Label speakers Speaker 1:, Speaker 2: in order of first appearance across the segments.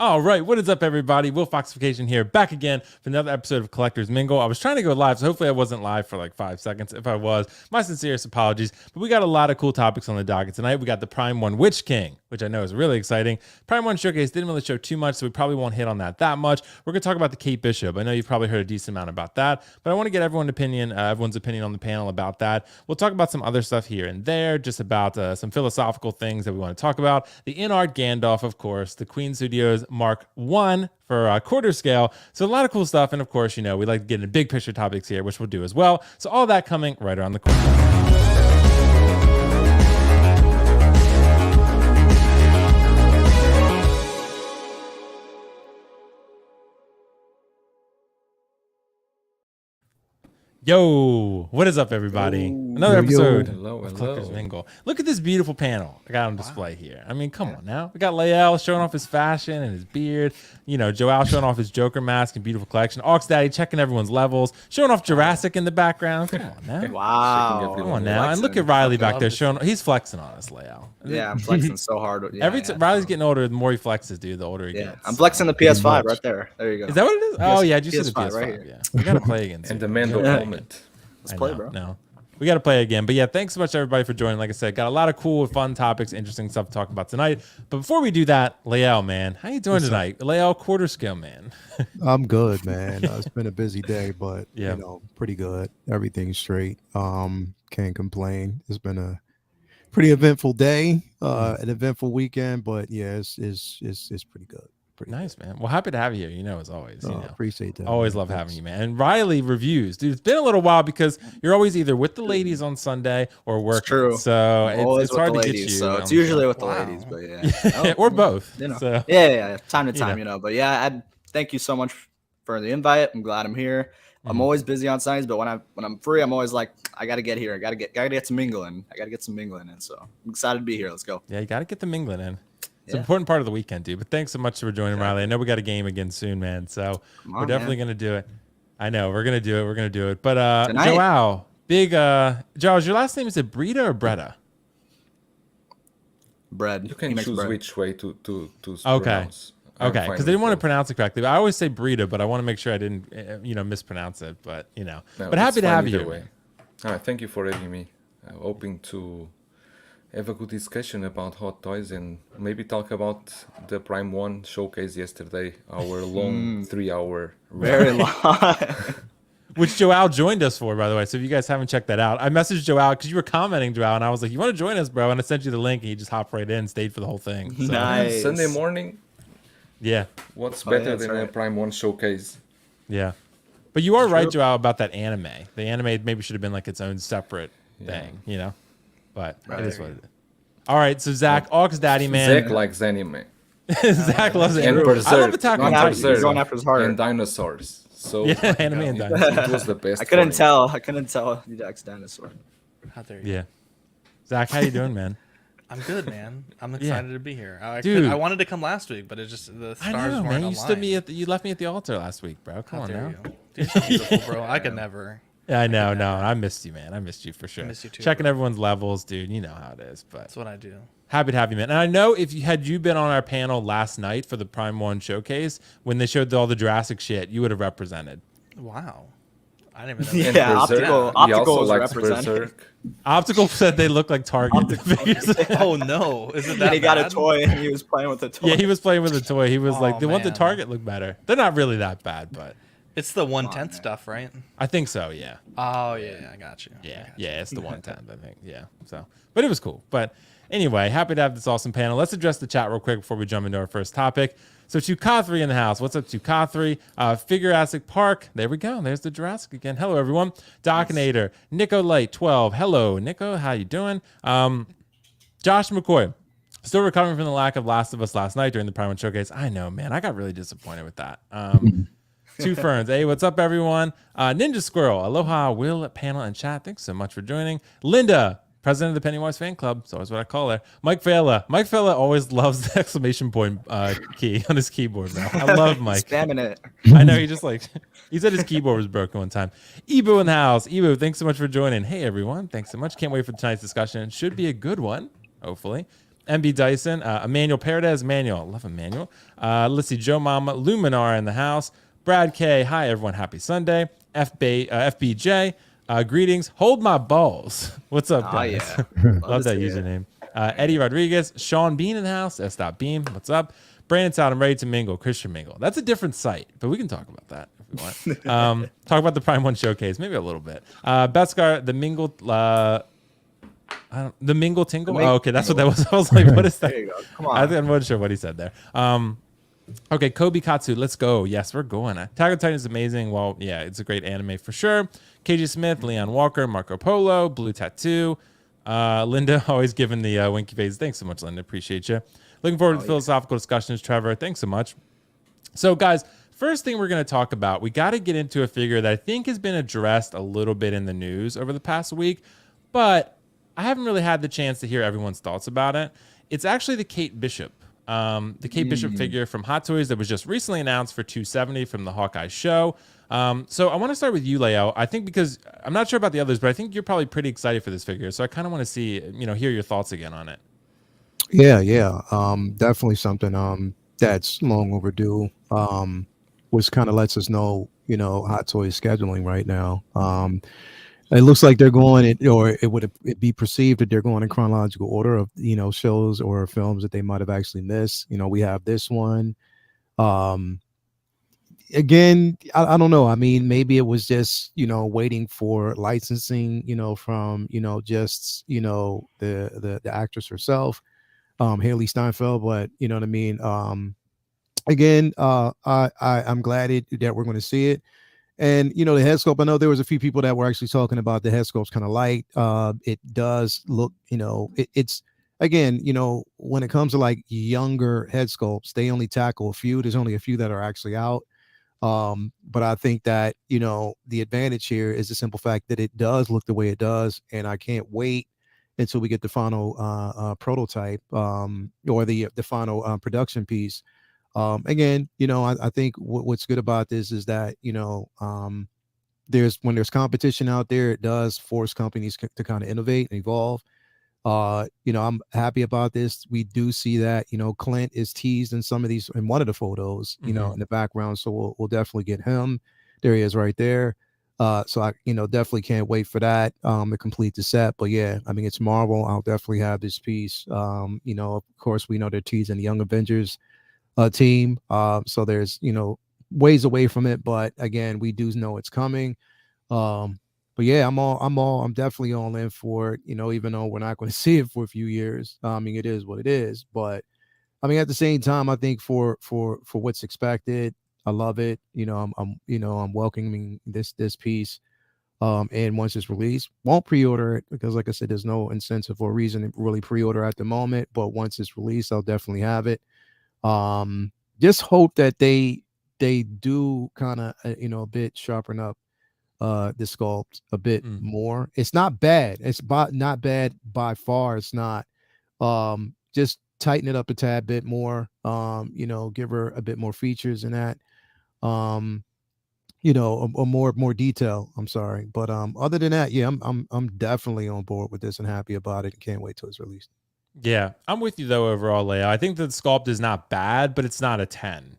Speaker 1: All right, what is up, everybody? WillFoxification here, back again for another episode of Collector's Mingle. I was trying to go live, so hopefully I wasn't live for like 5 seconds. If I was, my sincerest apologies. But we got a lot of cool topics on the docket tonight. We got the Prime 1 Witch King, which I know is really exciting. Prime 1 Showcase didn't really show too much, so we probably won't hit on that much. We're going to talk about the Kate Bishop. I know you've probably heard a decent amount about that, but I want to get everyone's opinion on the panel about that. We'll talk about some other stuff here and there, just about some philosophical things that we want to talk about. The Inart Gandalf, of course, the Queen Studios Mark 1 for quarter scale. So a lot of cool stuff. And of course, you know, we like to get into big picture topics here, which we'll do as well. So all that coming right around the corner. Yo, what is up, everybody? Another episode of Collector's Mingle. Look at this beautiful panel I got on display here. I mean, come on now. We got Lael showing off his fashion and his beard. You know, Joel showing off his Joker mask and beautiful collection. Ox Daddy checking everyone's levels. Showing off Jurassic in the background. Come on now.
Speaker 2: Wow.
Speaker 1: Come on now. And look at Riley back there showing. He's flexing on us, Lael.
Speaker 2: Yeah, I'm flexing so hard. Yeah,
Speaker 1: Riley's getting older, the more he flexes, dude, the older he gets.
Speaker 2: I'm flexing the PS5 right there. There you go.
Speaker 1: Is that what it is? Oh, yeah, I just see the PS5.
Speaker 2: Right,
Speaker 1: yeah. We got to play again.
Speaker 3: And the Mando helmet.
Speaker 2: Let's play, bro.
Speaker 1: No. We got to play again. But yeah, thanks so much, everybody, for joining. Like I said, got a lot of cool, fun topics, interesting stuff to talk about tonight. But before we do that, Lael, man, how you doing tonight? Lael, quarter scale, man.
Speaker 4: I'm good, man. It's been a busy day, but
Speaker 1: yeah,
Speaker 4: you know, pretty good. Everything's straight. Can't complain. It's been a pretty eventful day, an eventful weekend, but yeah, it's pretty good. Pretty
Speaker 1: nice, good. Man. Well, happy to have you here. You know, as always. You know,
Speaker 4: appreciate that.
Speaker 1: Always love having you, man. And Riley reviews, dude. It's been a little while because you're always either with the ladies on Sunday or working.
Speaker 2: It's true.
Speaker 1: So it's hard to get you.
Speaker 2: So it's usually with the ladies, but yeah,
Speaker 1: or both.
Speaker 2: You know,
Speaker 1: so,
Speaker 2: yeah, time to time, you know. But yeah, I thank you so much for the invite. I'm glad I'm here. I'm always busy on Sundays, but when I'm free, I'm always like, I gotta get here. I gotta get some mingling. I gotta get some mingling in. So I'm excited to be here. Let's go.
Speaker 1: Yeah, you gotta get the mingling in. It's an important part of the weekend, dude. But thanks so much for joining, Riley. I know we got a game again soon, man. So we're definitely going to do it. I know. We're going to do it. We're going to do it. But Joao, Joao, is your last name, is it Brita or Bretta?
Speaker 2: Bread.
Speaker 3: You can choose bread. Which way to
Speaker 1: pronounce. Okay, because they didn't want to pronounce it correctly. I always say Brita, but I want to make sure I didn't, mispronounce it. But, No, but happy to have you here.
Speaker 3: All right, thank you for having me. Hoping to have a good discussion about hot toys and maybe talk about the Prime 1 showcase yesterday, our long 3-hour
Speaker 2: very long
Speaker 1: which Joao joined us for, by the way. So if you guys haven't checked that out, I messaged Joao because you were commenting, Joao, and I was like, you want to join us, bro? And I sent you the link and you just hopped right in and stayed for the whole thing. So.
Speaker 2: Nice.
Speaker 3: Sunday morning.
Speaker 1: Yeah.
Speaker 3: What's better than a Prime 1 showcase?
Speaker 1: Yeah. But you are right, Joao, about that anime. The anime maybe should have been like its own separate thing, you know? But it is what it is. All right, so Zach, Ox Daddy, man.
Speaker 3: Zach likes anime.
Speaker 1: Zach loves anime.
Speaker 3: And Berserk.
Speaker 1: I love Attack on Titan.
Speaker 2: Going after his heart.
Speaker 3: And dinosaurs. So
Speaker 1: yeah, anime and dinosaurs.
Speaker 3: It was the best.
Speaker 2: I couldn't tell the ex dinosaur.
Speaker 5: How dare
Speaker 1: you? Yeah. Zach, how you doing, man?
Speaker 5: I'm good, man. I'm excited to be here.
Speaker 1: Dude,
Speaker 5: I wanted to come last week, but it just the stars weren't
Speaker 1: man.
Speaker 5: aligned.
Speaker 1: You left me at the altar last week, bro. Come on now.
Speaker 5: You're so beautiful, bro. I could never.
Speaker 1: Yeah, I know. No, I missed you, man. I missed you for sure.
Speaker 5: I missed you too,
Speaker 1: checking everyone's levels, dude. You know how it is. But
Speaker 5: that's what I do.
Speaker 1: Happy to have you, man. And I know if you had been on our panel last night for the Prime 1 showcase, when they showed all the Jurassic shit, you would have represented.
Speaker 5: Wow. I didn't even know.
Speaker 2: Yeah, Optical was represented.
Speaker 1: Optical said they look like Target figures.
Speaker 5: Oh no! Isn't that
Speaker 2: he got a toy and he was playing with the toy.
Speaker 1: Yeah, he was playing with a toy. He was like, they want the Target look better. They're not really that bad, but
Speaker 5: it's the 1/10 stuff, right?
Speaker 1: I think so. Yeah.
Speaker 5: Oh yeah, I got you.
Speaker 1: Yeah, it's the 1/10. I think. Yeah. So, but it was cool. But anyway, happy to have this awesome panel. Let's address the chat real quick before we jump into our first topic. So Chukathri in the house. What's up, Chukathri? Figurassic Park. There we go. There's the Jurassic again. Hello, everyone. Dockinator. Nico Light 12. Hello, Nico. How you doing? Josh McCoy. Still recovering from the lack of Last of Us last night during the Prime 1 showcase. I know, man. I got really disappointed with that. Two Ferns. Hey, what's up, everyone? Ninja Squirrel. Aloha, Will, panel, and chat. Thanks so much for joining. Linda. President of the Pennywise fan club. It's always what I call her. Mike Fela. Mike Fela always loves the exclamation point key on his keyboard, bro. I love Mike.
Speaker 2: Spamming it.
Speaker 1: I know. He said his keyboard was broken one time. Ebu in the house. Ebu, thanks so much for joining. Hey, everyone. Thanks so much. Can't wait for tonight's discussion. It should be a good one, hopefully. MB Dyson, Emmanuel Paredes, Emmanuel, love Emmanuel. Let's see, Joe Mama, Luminar in the house. Brad K, hi everyone, happy Sunday. FBJ, greetings. Hold my balls. What's up, guys?
Speaker 2: Yeah.
Speaker 1: Love that username. Eddie Rodriguez, Sean Bean in the house. S. Beam, what's up? Brandon out. I'm ready to mingle. Christian Mingle. That's a different site, but we can talk about that if we want. Talk about the Prime 1 showcase, maybe a little bit. Beskar, the Mingle, the Mingle Tingle. Oh, okay, that's what that was. I was like, what is that?
Speaker 2: There you go. Come on.
Speaker 1: I think I'm not sure what he said there. Okay, Kobe Katsu, let's go. Yes, we're going. Attack on Titan is amazing. Well, yeah, it's a great anime for sure. KJ Smith, Leon Walker, Marco Polo, Blue Tattoo. Linda, always giving the winky face. Thanks so much, Linda. Appreciate you. Looking forward to philosophical discussions, Trevor. Thanks so much. So, guys, first thing we're going to talk about, we got to get into a figure that I think has been addressed a little bit in the news over the past week, but I haven't really had the chance to hear everyone's thoughts about it. It's actually the Kate Bishop. The Kate Bishop figure from Hot Toys that was just recently announced for $270 from the Hawkeye show. So I want to start with you, Leo. I think because I'm not sure about the others, but I think you're probably pretty excited for this figure. So I kind of want to see, hear your thoughts again on it.
Speaker 4: Yeah. Definitely something that's long overdue. Which kind of lets us know, Hot Toys scheduling right now. It looks like they're going, or it would be perceived that they're going in chronological order of, shows or films that they might have actually missed. We have this one. Again, I don't know. I mean, maybe it was just, waiting for licensing, from, just, the actress herself, Haley Steinfeld. But you know what I mean? Again, I'm glad that we're going to see it. And, the head sculpt, I know there was a few people that were actually talking about the head sculpt's kind of light. It does look, it's, again, when it comes to like younger head sculpts, they only tackle a few. There's only a few that are actually out. But I think that, the advantage here is the simple fact that it does look the way it does. And I can't wait until we get the final prototype or the final production piece. Again, I think what's good about this is that, when there's competition out there, it does force companies to kind of innovate and evolve. I'm happy about this. We do see that, Clint is teased in some of these, in one of the photos, in the background. So we'll definitely get him. There he is right there. So I, definitely can't wait for that, to complete the set. But yeah, I mean, it's Marvel. I'll definitely have this piece. Of course, we know they're teasing the Young Avengers team. So there's, ways away from it, but again, we do know it's coming. But yeah, I'm definitely all in for it, even though we're not going to see it for a few years. I mean, it is what it is, but I mean, at the same time, I think for what's expected, I love it. I'm welcoming this piece. And once it's released, won't pre-order it because, like I said, there's no incentive or reason to really pre-order at the moment. But once it's released, I'll definitely have it. Just hope that they do kind of a bit sharpen up the sculpt a bit more. It's not bad. It's not bad by far. It's not. Just tighten it up a tad bit more. Give her a bit more features in that. A more detail. I'm sorry, but other than that, yeah, I'm definitely on board with this and happy about it. Can't wait till it's released.
Speaker 1: Yeah, I'm with you though overall, Leo. I think that the sculpt is not bad, but it's not a 10,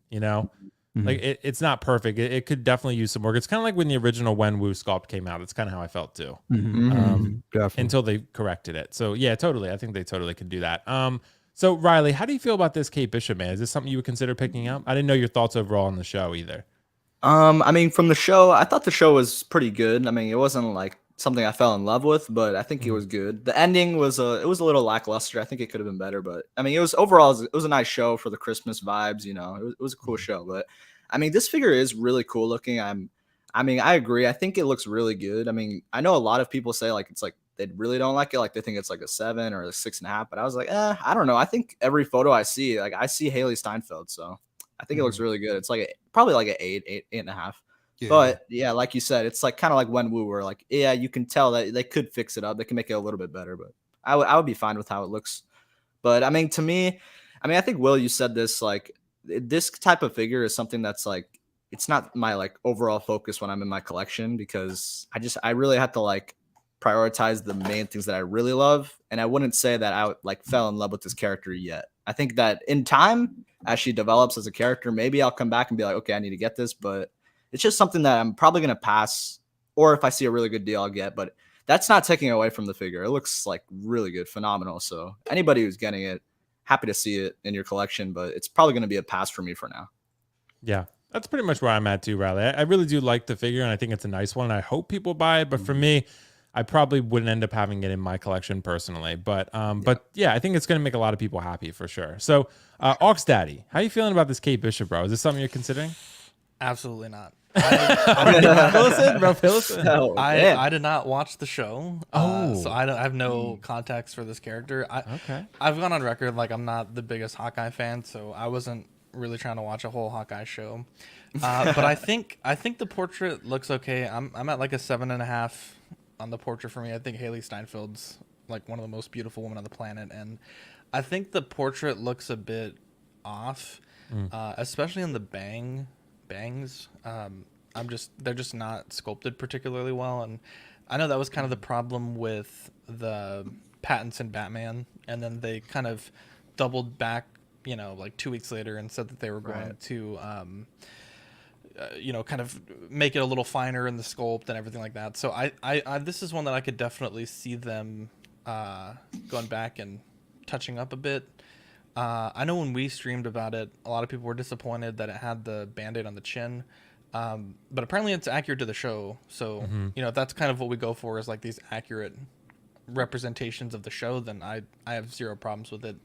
Speaker 1: Like it's not perfect. It could definitely use some work. It's kind of like when the original Wenwu sculpt came out. It's kind of how I felt too. Until they corrected it. So yeah, totally. I think they totally could do that. So Riley, how do you feel about this Kate Bishop, man? Is this something you would consider picking up? I didn't know your thoughts overall on the show either.
Speaker 2: I mean, from the show, I thought the show was pretty good. I mean, it wasn't like something I fell in love with, but I think it was good. The ending was a little lackluster. I think it could have been better, but I mean, it was overall it was a nice show for the Christmas vibes. It was a cool show. But I mean, this figure is really cool looking. I mean, I agree. I think it looks really good. I mean, I know a lot of people say like it's like they really don't like it, like they think it's like a 7 or a 6.5. But I was like, I don't know. I think every photo I see, like I see Haley Steinfeld, so I think it looks really good. It's like probably like an 8.5. Yeah. But yeah, like you said, it's like kind of like Wenwu, where like, yeah, you can tell that they could fix it up. They can make it a little bit better, but I would be fine with how it looks. But I mean, to me, I think Will, you said this, like this type of figure is something that's like, it's not my like overall focus when I'm in my collection, because I really have to like prioritize the main things that I really love. And I wouldn't say that I like fell in love with this character yet. I think that in time, as she develops as a character, maybe I'll come back and be like, okay, I need to get this, but it's just something that I'm probably going to pass, or if I see a really good deal, I'll get. But that's not taking away from the figure. It looks like really good, phenomenal. So anybody who's getting it, happy to see it in your collection, but it's probably going to be a pass for me for now.
Speaker 1: Yeah, that's pretty much where I'm at too, Riley. I really do like the figure, and I think it's a nice one. I hope people buy it, but for me, I probably wouldn't end up having it in my collection personally. But yeah, I think it's going to make a lot of people happy for sure. So, Aux Daddy, how you feeling about this Kate Bishop, bro? Is this something you're considering?
Speaker 5: Absolutely not.
Speaker 1: Listen.
Speaker 5: I did not watch the show, so I have no context for this character. I've gone on record like I'm not the biggest Hawkeye fan, so I wasn't really trying to watch a whole Hawkeye show. But I think the portrait looks okay. I'm at like a 7.5 on the portrait for me. I think Haley Steinfeld's like one of the most beautiful women on the planet, and I think the portrait looks a bit off, especially in the bangs. They're just not sculpted particularly well, and I know that was kind of the problem with the Pattinson Batman, and then they kind of doubled back, like 2 weeks later and said that they were going to kind of make it a little finer in the sculpt and everything like that. So I this is one that I could definitely see them going back and touching up a bit. I know when we streamed about it, a lot of people were disappointed that it had the Band-Aid on the chin. But apparently it's accurate to the show. So, if that's kind of what we go for is like these accurate representations of the show, then I have zero problems with it.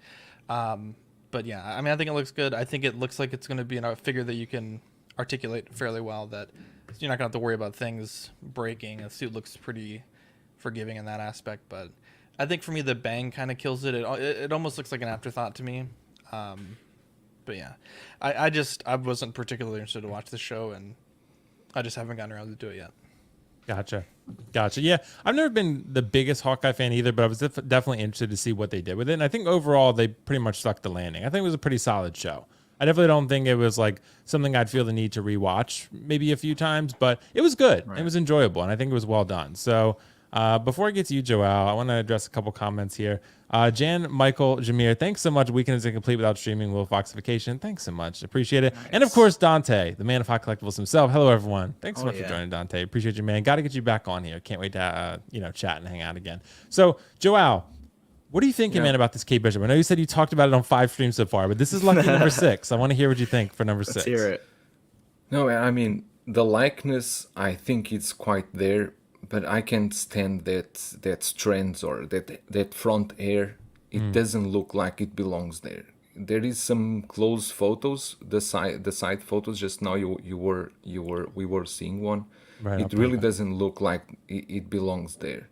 Speaker 5: But yeah, I mean, I think it looks good. I think it looks like it's going to be a figure that you can articulate fairly well, that you're not going to have to worry about things breaking. The suit looks pretty forgiving in that aspect, but I think for me, the bang kind of kills it. It almost looks like an afterthought to me. But yeah, I wasn't particularly interested to watch the show, and I just haven't gotten around to do it yet.
Speaker 1: Gotcha. Yeah, I've never been the biggest Hawkeye fan either, but I was definitely interested to see what they did with it. And I think overall they pretty much stuck the landing. I think it was a pretty solid show. I definitely don't think it was like something I'd feel the need to rewatch maybe a few times, but it was good. Right. It was enjoyable, and I think it was well done. So before I get to you, Joel, I want to address a couple comments here. Jan Michael Jameer, thanks so much. Weekend is incomplete without streaming. WillFoxification, thanks so much. Appreciate it. Nice. And of course, Dante, the man of Hot Collectibles himself. Hello, everyone. Thanks so much for joining, Dante. Appreciate you, man. Got to get you back on here. Can't wait to chat and hang out again. So, Joel, what are you thinking, man, about this Kate Bishop? I know you said you talked about it on 5 streams so far, but this is lucky number 6. I want to hear what you think for number 6.
Speaker 2: Let's hear it.
Speaker 3: No, I mean, the likeness, I think it's quite there, but I can't stand that strands or that front hair. It doesn't look like it belongs there. There is some close photos, the side photos. Just now we were seeing one. Right, it really doesn't look like it belongs there.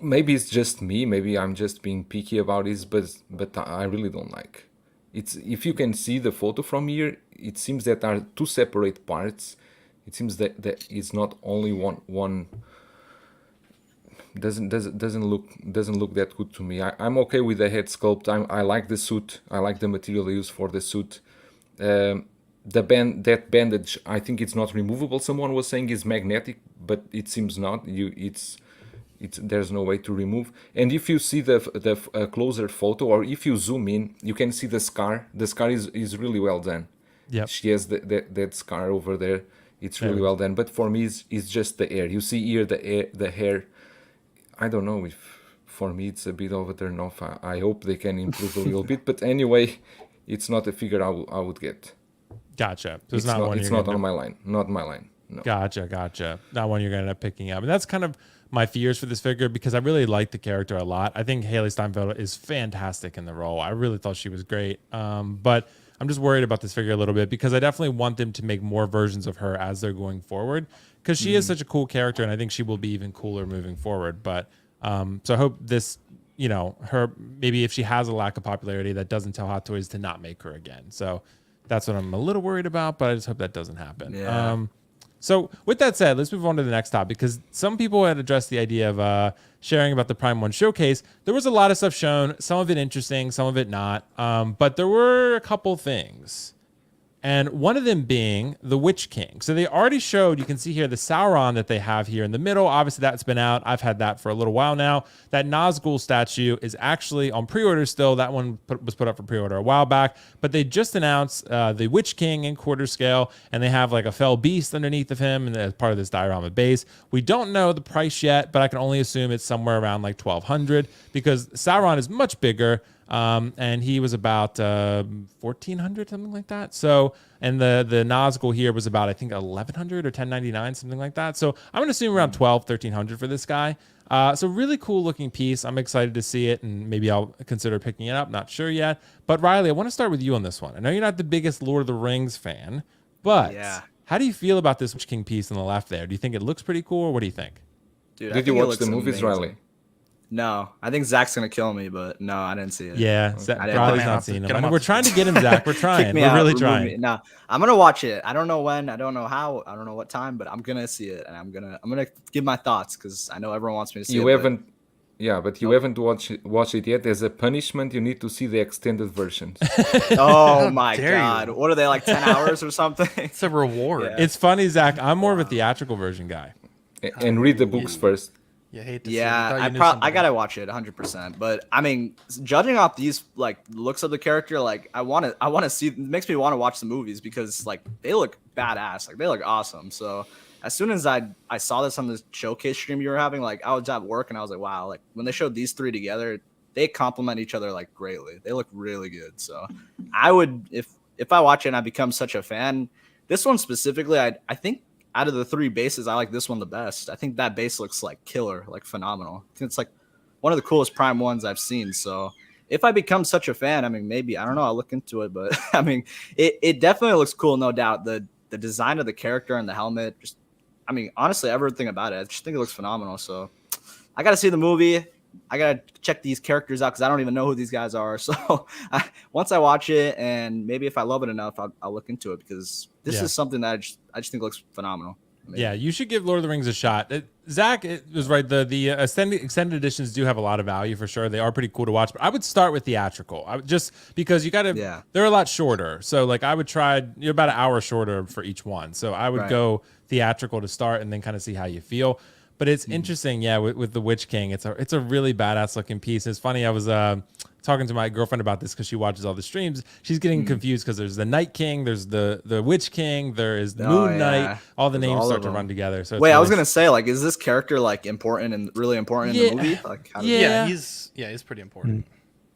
Speaker 3: Maybe it's just me. Maybe I'm just being picky about this, but I really don't like. It's, if you can see the photo from here, it seems that are 2 separate parts. It seems that it's not only one. Doesn't look that good to me. I'm okay with the head sculpt. I like the suit. I like the material used for the suit. That bandage, I think it's not removable. Someone was saying is magnetic, but it seems not. There's no way to remove. And if you see the closer photo, or if you zoom in, you can see the scar. The scar is really well done. Yeah, she has that scar over there. It's really well done. But for me, it's just the hair. You see here the hair. I don't know if for me it's a bit of a turn off. I hope they can improve a little bit. But anyway, it's not a figure I would get.
Speaker 1: Gotcha. So
Speaker 3: it's not on my line. Not my line. No.
Speaker 1: Gotcha. Not one you're going to end up picking up. And that's kind of my fears for this figure, because I really like the character a lot. I think Haley Steinfeld is fantastic in the role. I really thought she was great. But I'm just worried about this figure a little bit, because I definitely want them to make more versions of her as they're going forward, because she is such a cool character, and I think she will be even cooler moving forward. But so I hope this, her, maybe if she has a lack of popularity, that doesn't tell Hot Toys to not make her again. So that's what I'm a little worried about, but I just hope that doesn't happen. Yeah. So with that said, let's move on to the next topic, because some people had addressed the idea of sharing about the Prime 1 showcase. There was a lot of stuff shown, some of it interesting, some of it not. But there were a couple things. and one of them being the Witch King. So they already showed, you can see here the Sauron that they have here in the middle. Obviously that's been out. I've had that for a little while now. That Nazgul statue is actually on pre-order still. That one was put up for pre-order a while back, but they just announced the Witch King in quarter scale, and they have like a fell beast underneath of him and as part of this diorama base. We don't know the price yet, but I can only assume it's somewhere around like 1,200 because Sauron is much bigger. And he was about 1,400, something like that. So, and the Nazgul here was about, I think, 1,100 or 1,099, something like that. So I'm going to assume around 1,300 for this guy. So really cool looking piece. I'm excited to see it, and maybe I'll consider picking it up. Not sure yet. But Riley, I want to start with you on this one. I know you're not the biggest Lord of the Rings fan, but how do you feel about this Witch King piece on the left there? Do you think it looks pretty cool, or what do you think?
Speaker 2: Dude,
Speaker 3: Did you watch the movies, Riley?
Speaker 2: No, I think Zach's gonna kill me, but no, I didn't see it.
Speaker 1: Yeah, Riley's not seen him. I mean, we're trying to get him, Zach. We're trying. We're really trying.
Speaker 2: No, I'm gonna watch it. I don't know when. I don't know how. I don't know what time, but I'm gonna see it, and I'm gonna give my thoughts because I know everyone wants me to see it.
Speaker 3: You haven't. Yeah, but you haven't watched it yet. As a punishment, you need to see the extended versions.
Speaker 2: Oh my god! What are they, like 10 hours or something?
Speaker 5: It's a reward.
Speaker 2: Yeah.
Speaker 1: It's funny, Zach. I'm more of a theatrical version guy.
Speaker 3: And read the books first.
Speaker 5: You hate to see
Speaker 2: Yeah,
Speaker 5: it.
Speaker 2: I gotta watch it 100%. But I mean, judging off these like looks of the character, like I want to see. It makes me want to watch the movies because like they look badass, like they look awesome. So as soon as I saw this on the showcase stream you were having, like I was at work and I was like, wow, like when they showed these three together, they complement each other like greatly. They look really good. So I would, if I watch it and I become such a fan, this one specifically, I think. Out of the three bases, I like this one the best. I think that base looks like killer, like phenomenal. I think it's like one of the coolest Prime ones I've seen. So if I become such a fan, I mean, maybe, I don't know, I'll look into it. But I mean, it definitely looks cool, no doubt. The design of the character and the helmet, just, I mean, honestly, everything about it, I just think it looks phenomenal. So I got to see the movie. I got to check these characters out because I don't even know who these guys are. So once I watch it, and maybe if I love it enough, I'll look into it because this is something that I just think looks phenomenal. Amazing.
Speaker 1: Yeah, you should give Lord of the Rings a shot. Zach was right. The extended editions do have a lot of value for sure. They are pretty cool to watch. But I would start with theatrical. Just because you got to. They're a lot shorter. So like I would try. You're about an hour shorter for each one. So I would go theatrical to start and then kind of see how you feel. But it's interesting, with the Witch King. It's a really badass looking piece. It's funny. I was talking to my girlfriend about this because she watches all the streams. She's getting confused because there's the Night King, there's the Witch King, there is the Moon Knight. All the names start to run together. So
Speaker 2: wait, I was gonna say, like, is this character like important and really important in the movie? Like,
Speaker 5: he's pretty important.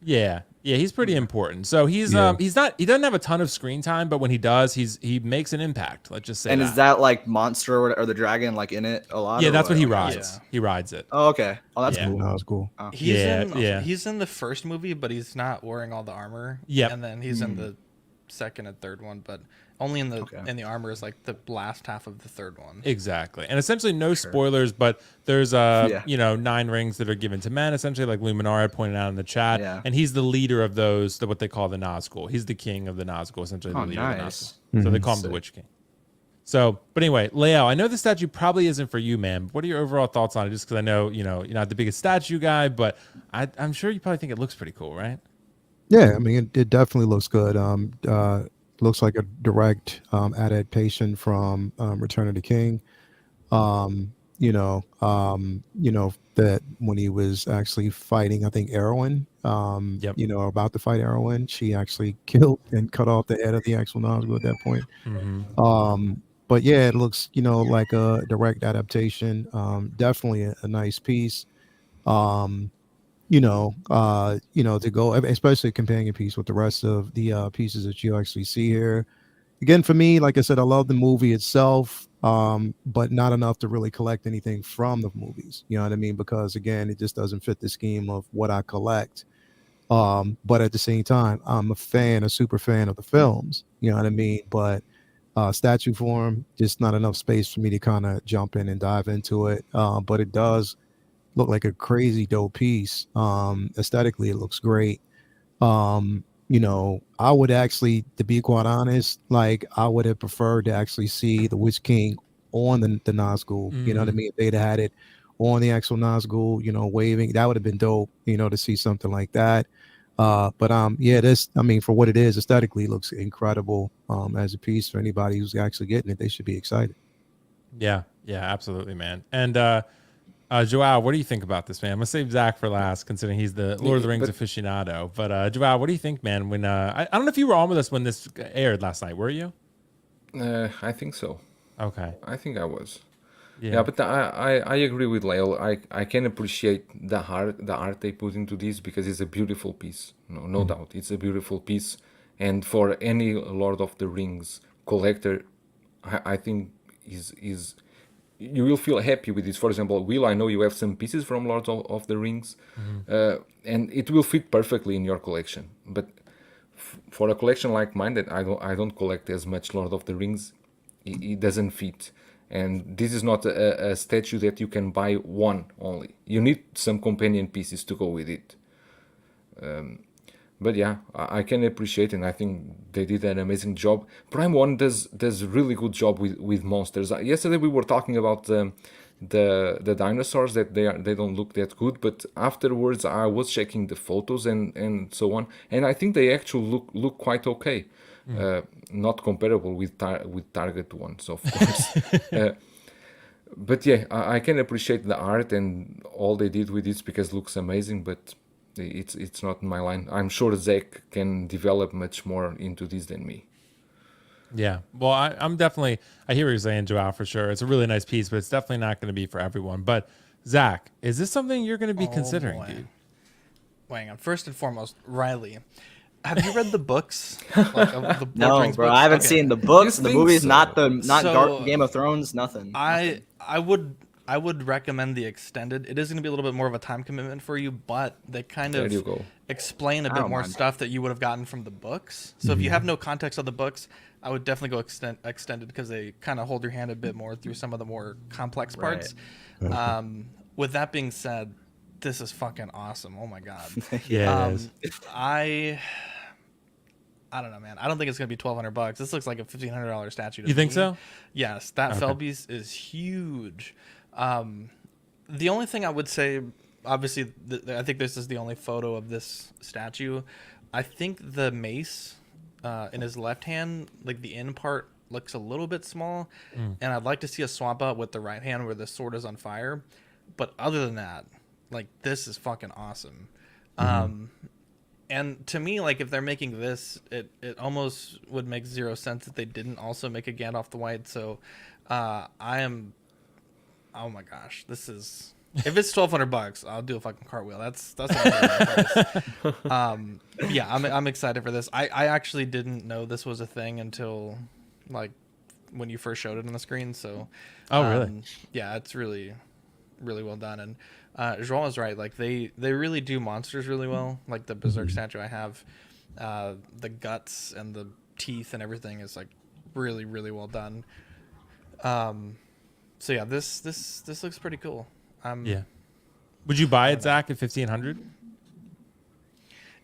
Speaker 1: Yeah, he's pretty important. So he doesn't have a ton of screen time, but when he does, he makes an impact. Let's just say.
Speaker 2: And is that like monster or the dragon like in it a lot?
Speaker 1: Yeah, that's what he rides. Yeah. He rides it.
Speaker 2: Oh, okay. Oh, that's cool.
Speaker 4: That was cool.
Speaker 2: Oh.
Speaker 5: He's in the first movie, but he's not wearing all the armor.
Speaker 1: Yeah,
Speaker 5: and then he's in the second and third one, but only in the armor is like the last half of the third one.
Speaker 1: Exactly. And essentially no spoilers, but there's 9 rings that are given to men, essentially, like Luminara pointed out in the chat. Yeah. And he's the leader of those, what they call the Nazgul. He's the king of the Nazgul, essentially the leader of the Nazgul. So they call him the Witch King. So, but anyway, Leo, I know the statue probably isn't for you, man. What are your overall thoughts on it? Just because I know, you're not the biggest statue guy, but I'm sure you probably think it looks pretty cool, right?
Speaker 4: Yeah, I mean, it definitely looks good. Looks like a direct adaptation from Return of the King. That when he was actually fighting, I think Erwin, about to fight Erwin, she actually killed and cut off the head of the actual Nazgul at that point. But yeah, it looks, like a direct adaptation. Definitely a nice piece. To go, especially a companion piece with the rest of the pieces that you actually see here. Again, for me, like I said, I love the movie itself, but not enough to really collect anything from the movies. You know what I mean? Because again, it just doesn't fit the scheme of what I collect. But at the same time, I'm a super fan of the films. You know what I mean? But statue form, just not enough space for me to kind of jump in and dive into it. But it does look like a crazy dope piece. Aesthetically, it looks great. I would actually, to be quite honest, like I would have preferred to actually see the Witch King on the Nazgul. You know what I mean? If they'd had it on the actual Nazgul, waving, that would have been dope. To see something like that. Yeah, this, I mean, for what it is, aesthetically looks incredible. As a piece, for anybody who's actually getting it, they should be excited.
Speaker 1: Yeah, absolutely, man. And Joao, what do you think about this, man? I'm gonna save Zach for last, considering he's the Lord of the Rings
Speaker 3: But
Speaker 1: aficionado. But Joao, what do you think, man? When I don't know if you were on with us when this aired last night, were you?
Speaker 3: I think so.
Speaker 1: Okay.
Speaker 3: I think I was.
Speaker 1: Yeah.
Speaker 3: Yeah, but I agree with Lale. I can appreciate the art they put into this because it's a beautiful piece. No doubt, it's a beautiful piece. And for any Lord of the Rings collector, I think is you will feel happy with this. For example, Will, I know you have some pieces from Lord of the Rings, and it will fit perfectly in your collection. But for a collection like mine, that I don't collect as much Lord of the Rings, it doesn't fit. And this is not a statue that you can buy one only. You need some companion pieces to go with it. But yeah, I can appreciate it, and I think they did an amazing job. Prime One does really good job with monsters. Yesterday we were talking about the dinosaurs, that they don't look that good, but afterwards I was checking the photos and so on, and I think they actually look quite okay. Not comparable with Target ones, of course. But yeah, I can appreciate the art and all they did with this because it looks amazing, but it's not in my line. I'm sure Zach can develop much more into this than me.
Speaker 1: Yeah. Well, I'm definitely, I hear what you're saying, Joao, for sure. It's a really nice piece, but it's definitely not going to be for everyone. But Zach, is this something you're going to be considering, dude?
Speaker 5: Well, hang on. First and foremost, Riley, have you read the books? Like, of the Lord of the
Speaker 2: No,
Speaker 5: Rings
Speaker 2: bro,
Speaker 5: books?
Speaker 2: I haven't
Speaker 5: Okay.
Speaker 2: seen the books,
Speaker 3: You
Speaker 2: the
Speaker 3: think
Speaker 2: movies,
Speaker 3: so?
Speaker 2: not
Speaker 5: So,
Speaker 2: Game of Thrones, nothing.
Speaker 5: I would recommend the extended. It is going to be a little bit more of a time commitment for you, but they kind
Speaker 3: There
Speaker 5: of
Speaker 3: you go.
Speaker 5: explain a
Speaker 2: I
Speaker 5: bit
Speaker 2: don't
Speaker 5: more
Speaker 2: mind.
Speaker 5: stuff that you would have gotten from the books. So if you have no context of the books, I would definitely go extended because they kind of hold your hand a bit more through some of the more complex parts. With that being said, this is fucking awesome. Oh my god.
Speaker 1: Yeah, it is.
Speaker 5: I don't know, man. I don't think it's gonna be $1,200. This looks like a $1,500 statue. To
Speaker 1: You think
Speaker 5: me.
Speaker 1: so?
Speaker 5: Yes, that
Speaker 1: Okay.
Speaker 5: Felbeast is huge. The only thing I would say, obviously, I think this is the only photo of this statue. I think the mace in his left hand, like the end part, looks a little bit small, and I'd like to see a swap out with the right hand where the sword is on fire. But other than that, like, this is fucking awesome. And to me, like, if they're making this, it almost would make zero sense if they didn't also make a Gandalf the White. So I am, oh my gosh, this is, if it's $1,200, I'll do a fucking cartwheel. That's a price. Yeah, I'm excited for this. I actually didn't know this was a thing until, like, when you first showed it on the screen. So
Speaker 1: Oh, really?
Speaker 5: yeah, it's really well done. And Joel is right. Like, they really do monsters really well. Like the Berserk statue I have, the guts and the teeth and everything is like really well done. So yeah, this looks pretty cool.
Speaker 1: Yeah. Would you buy it, Zach, at 1,500?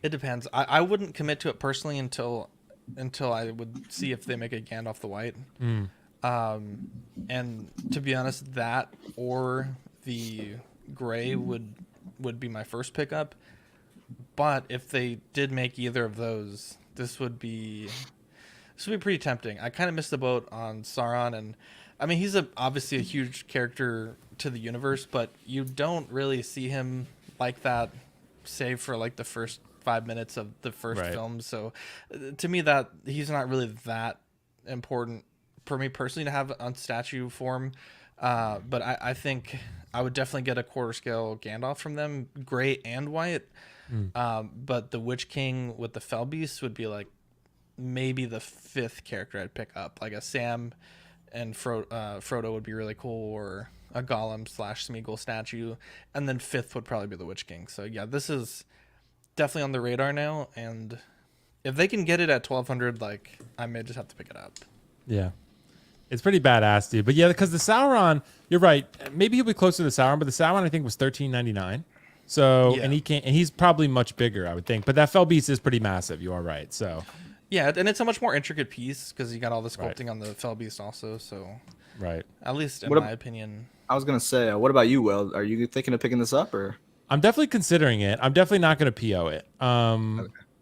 Speaker 5: It depends. I wouldn't commit to it personally until I would see if they make a Gandalf the White. And to be honest, that or the gray would be my first pickup. But if they did make either of those, this would be pretty tempting. I kind of missed the boat on Sauron, and I mean, he's obviously a huge character to the universe, but you don't really see him like that, save for like the first 5 minutes of the first film. So to me, that he's not really that important for me personally to have on statue form. But I think I would definitely get a quarter scale Gandalf from them, gray and white. But the Witch King with the Felbeast would be like maybe the fifth character I'd pick up. Like a Sam and Frodo would be really cool, or a Gollum / Smeagol statue. And then fifth would probably be the Witch King. So yeah, this is definitely on the radar now. And if they can get it at 1,200, like, I may just have to pick it up.
Speaker 1: Yeah. It's pretty badass, dude. But yeah, because the Sauron, you're right. Maybe he'll be closer to the Sauron, but the Sauron I think was $13.99. So
Speaker 5: Yeah.
Speaker 1: and he's probably much bigger, I would think. But that Felbeast is pretty massive. You are right. So
Speaker 5: Yeah, and it's a much more intricate piece because you got all the sculpting on the Felbeast also. So
Speaker 1: right.
Speaker 5: at least in
Speaker 2: What
Speaker 5: my opinion.
Speaker 2: I was gonna say, what about you, Will? Are you thinking of picking this up or?
Speaker 1: I'm definitely considering it. I'm definitely not going to PO it.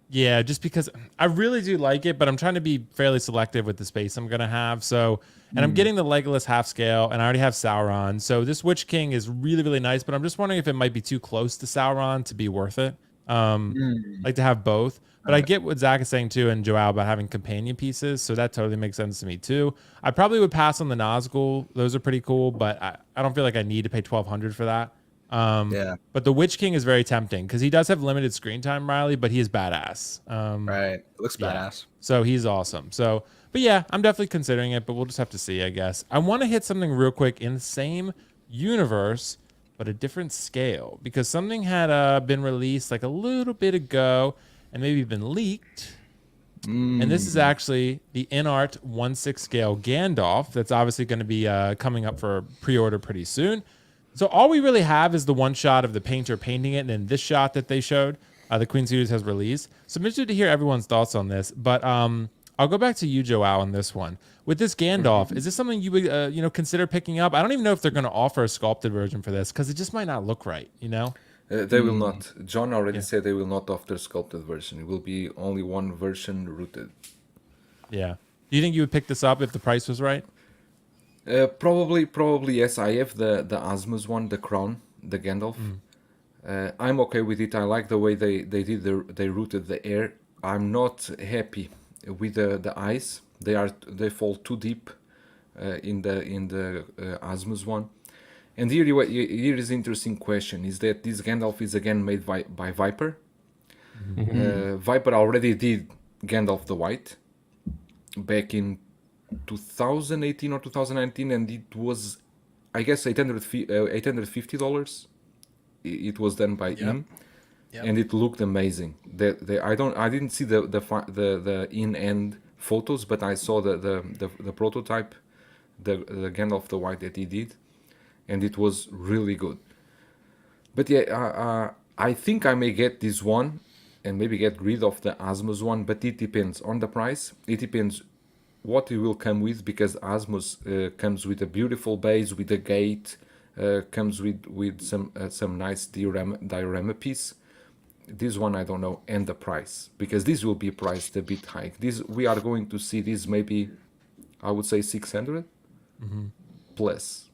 Speaker 1: Yeah, just because I really do like it, but I'm trying to be fairly selective with the space I'm going to have. So, and I'm getting the Legolas half scale, and I already have Sauron. So this Witch King is really, really nice, but I'm just wondering if it might be too close to Sauron to be worth it. Like to have both. But I get what Zach is saying too, and Joao about having companion pieces. So that totally makes sense to me too. I probably would pass on the Nazgul. Those are pretty cool, but I don't feel like I need to pay 1,200 for that.
Speaker 2: Yeah.
Speaker 1: But the Witch King is very tempting because he does have limited screen time, Riley, but he is badass.
Speaker 2: Right. It looks
Speaker 1: Yeah.
Speaker 2: badass.
Speaker 1: So he's awesome. So, but yeah, I'm definitely considering it, but we'll just have to see, I guess. I want to hit something real quick in the same universe, but a different scale because something had been released like a little bit ago and maybe been leaked. And this is actually the Inart 1/6 scale Gandalf that's obviously going to be coming up for pre-order pretty soon. So all we really have is the one shot of the painter painting it, and then this shot that they showed, the Queen Studios has released. So I'm interested to hear everyone's thoughts on this. But I'll go back to you, Joao, on this one. With this Gandalf, is this something you would consider picking up? I don't even know if they're going to offer a sculpted version for this because it just might not look right,
Speaker 3: They will not. John already said they will not offer sculpted version. It will be only one version rooted.
Speaker 1: Yeah. Do you think you would pick this up if the price was right?
Speaker 3: Probably yes. I have the Asmus one, the crown, the Gandalf. I'm okay with it. I like the way they rooted the air. I'm not happy with the eyes. They fall too deep in the Asmus one. And here is interesting question: is that this Gandalf is again made by Viper? Viper already did Gandalf the White back in 2018 or 2019, and it was, I guess, $850. It was done by him, and it looked amazing. I didn't see the in-end photos, but I saw the prototype, the Gandalf the White that he did, and it was really good. But yeah, I think I may get this one and maybe get rid of the Asmus one, but it depends on the price. It depends what it will come with, because Asmus comes with a beautiful base, with a gate, comes with some nice diorama piece. This one I don't know, and the price, because this will be priced a bit high. We are going to see this maybe, I would say 600 plus.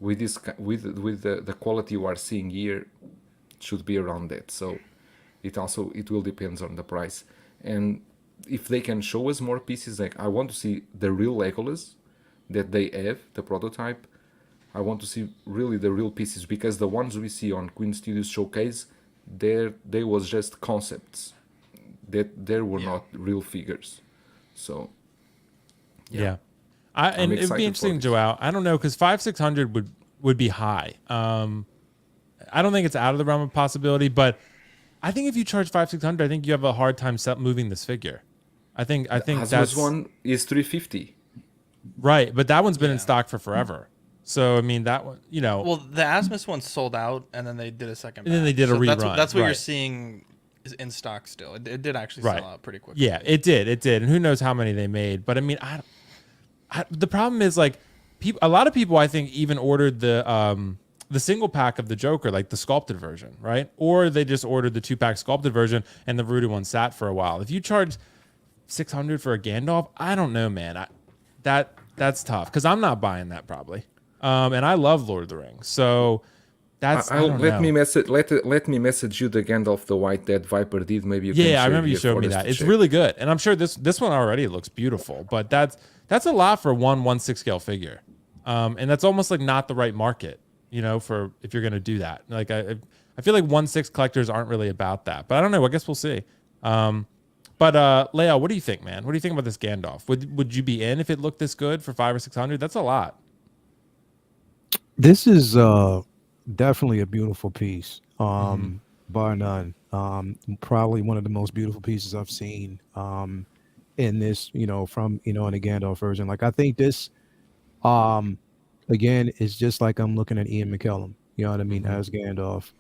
Speaker 3: With this, with the quality you are seeing here, should be around that. So it will depend on the price, and if they can show us more pieces, like I want to see the real Legolas that they have, the prototype. I want to see really the real pieces, because the ones we see on Queen Studios Showcase, they was just concepts, that there were not real figures. So
Speaker 1: yeah. And it'd be interesting, Joao. I don't know, because 500-600 would be high. I don't think it's out of the realm of possibility, but I think if you charge 500-600, I think you have a hard time moving this figure. I think
Speaker 3: that's one is 350.
Speaker 1: Right, but that one's been in stock for forever. So I mean that one,
Speaker 5: Well, the Asmus one sold out, and then they did a second.
Speaker 1: And then they did a rerun.
Speaker 5: That's what you're seeing is in stock still. It did actually sell out pretty quickly.
Speaker 1: Yeah, it did, and who knows how many they made. But I mean, the problem is, like, a lot of people I think even ordered the single pack of the Joker, like the sculpted version, right? Or they just ordered the 2-pack sculpted version and the rooted one sat for a while. If you charge 600 for a Gandalf, I don't know, man. That's tough, because I'm not buying that probably. And I love Lord of the Rings, so that's.
Speaker 3: Let me message you the Gandalf the White that Viper did. Maybe you can
Speaker 1: I remember you showed me that. It's really good, and I'm sure this one already looks beautiful. But that's a lot for 1/6 scale figure, and that's almost like not the right market, for if you're gonna do that. Like I feel like 1/6 collectors aren't really about that. But I don't know. I guess we'll see. But Leo, what do you think, man? What do you think about this Gandalf? Would you be in if it looked this good for 500 or 600? That's a lot.
Speaker 4: This is definitely a beautiful piece, bar none. Probably one of the most beautiful pieces I've seen in this, from in a Gandalf version. Like, I think this, again, is just like I'm looking at Ian McKellen. You know what I mean? As Gandalf,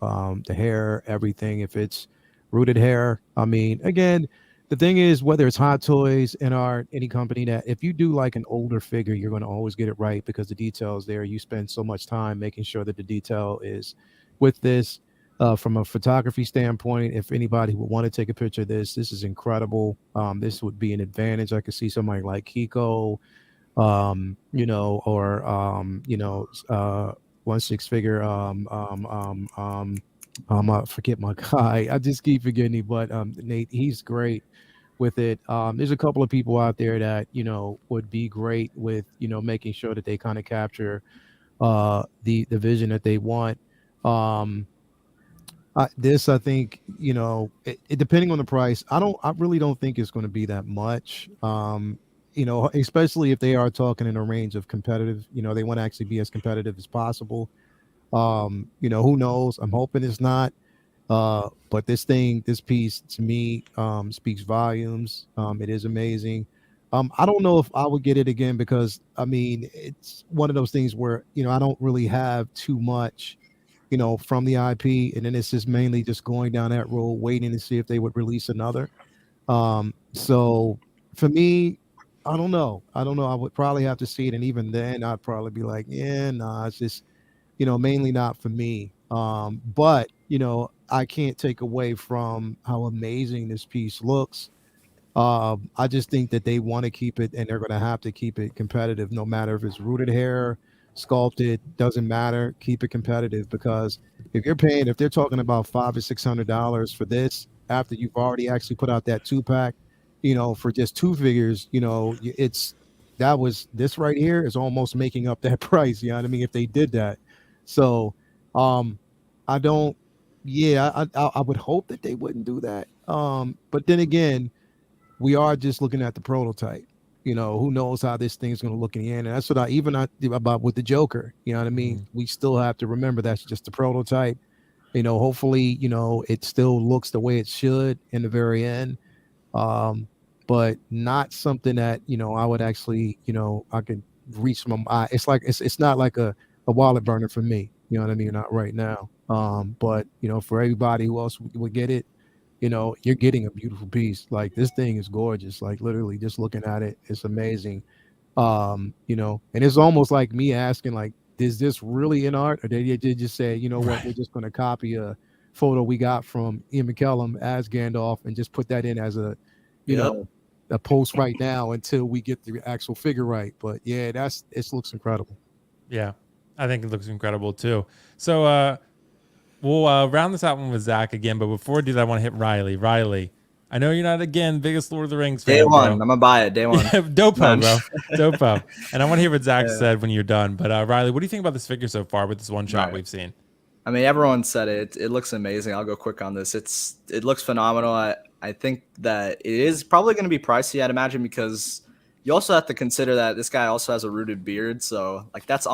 Speaker 4: the hair, everything. If it's rooted hair, I mean, again. The thing is, whether it's Hot Toys, Inart, any company, that if you do like an older figure, you're going to always get it right, because the details there, you spend so much time making sure that the detail is with this. From a photography standpoint, if anybody would want to take a picture of this is incredible. This would be an advantage. I could see somebody like Kiko, or one six figure. I forget my guy. I just keep forgetting him, but Nate, he's great with it. There's a couple of people out there that would be great with making sure that they kind of capture the vision that they want. Um, I think it depending on the price. I really don't think it's going to be that much. Especially if they are talking in a range of competitive. They want to actually be as competitive as possible. Who knows? I'm hoping it's not. But this piece to me speaks volumes. It is amazing. I don't know if I would get it again because I mean it's one of those things where I don't really have too much from the IP, and then it's just mainly just going down that road, waiting to see if they would release another. So for me, I don't know. I would probably have to see it, and even then, I'd probably be like, yeah, nah, it's just mainly not for me. But I can't take away from how amazing this piece looks. I just think that they want to keep it, and they're going to have to keep it competitive, no matter if it's rooted hair, sculpted, doesn't matter. Keep it competitive because if they're talking about $500 or $600 for this, after you've already actually put out that 2-pack, for just two figures, this right here is almost making up that price. You know what I mean? If they did that, so I don't. Yeah, I would hope that they wouldn't do that. But then again, we are just looking at the prototype. Who knows how this thing is going to look in the end? And that's what I about with the Joker. You know what I mean? We still have to remember that's just the prototype. Hopefully, it still looks the way it should in the very end. But not something that I would actually I could reach my eye. It's like it's not like a wallet burner for me. You know what I mean? Not right now. But for everybody who else would get it, you're getting a beautiful piece. Like this thing is gorgeous. Like literally just looking at it, it's amazing. And it's almost like me asking, like, is this really in art? Or they did just say, you know what, we're just going to copy a photo we got from Ian McKellen as Gandalf and just put that in as a, a post right now until we get the actual figure right. But yeah, it looks incredible.
Speaker 1: Yeah, I think it looks incredible too. So we'll round this out one with Zach again, but before we do that, I want to hit Riley. Riley, I know you're not again biggest Lord of the Rings fan.
Speaker 2: Day one,
Speaker 1: bro.
Speaker 2: I'm gonna buy it. Day one.
Speaker 1: Dopo, bro. Dopo. And I want to hear what Zach said when you're done. But Riley, what do you think about this figure so far with this one shot we've seen?
Speaker 2: I mean, everyone said it. It looks amazing. I'll go quick on this. It looks phenomenal. I think that it is probably going to be pricey, I'd imagine, because you also have to consider that this guy also has a rooted beard. So like that's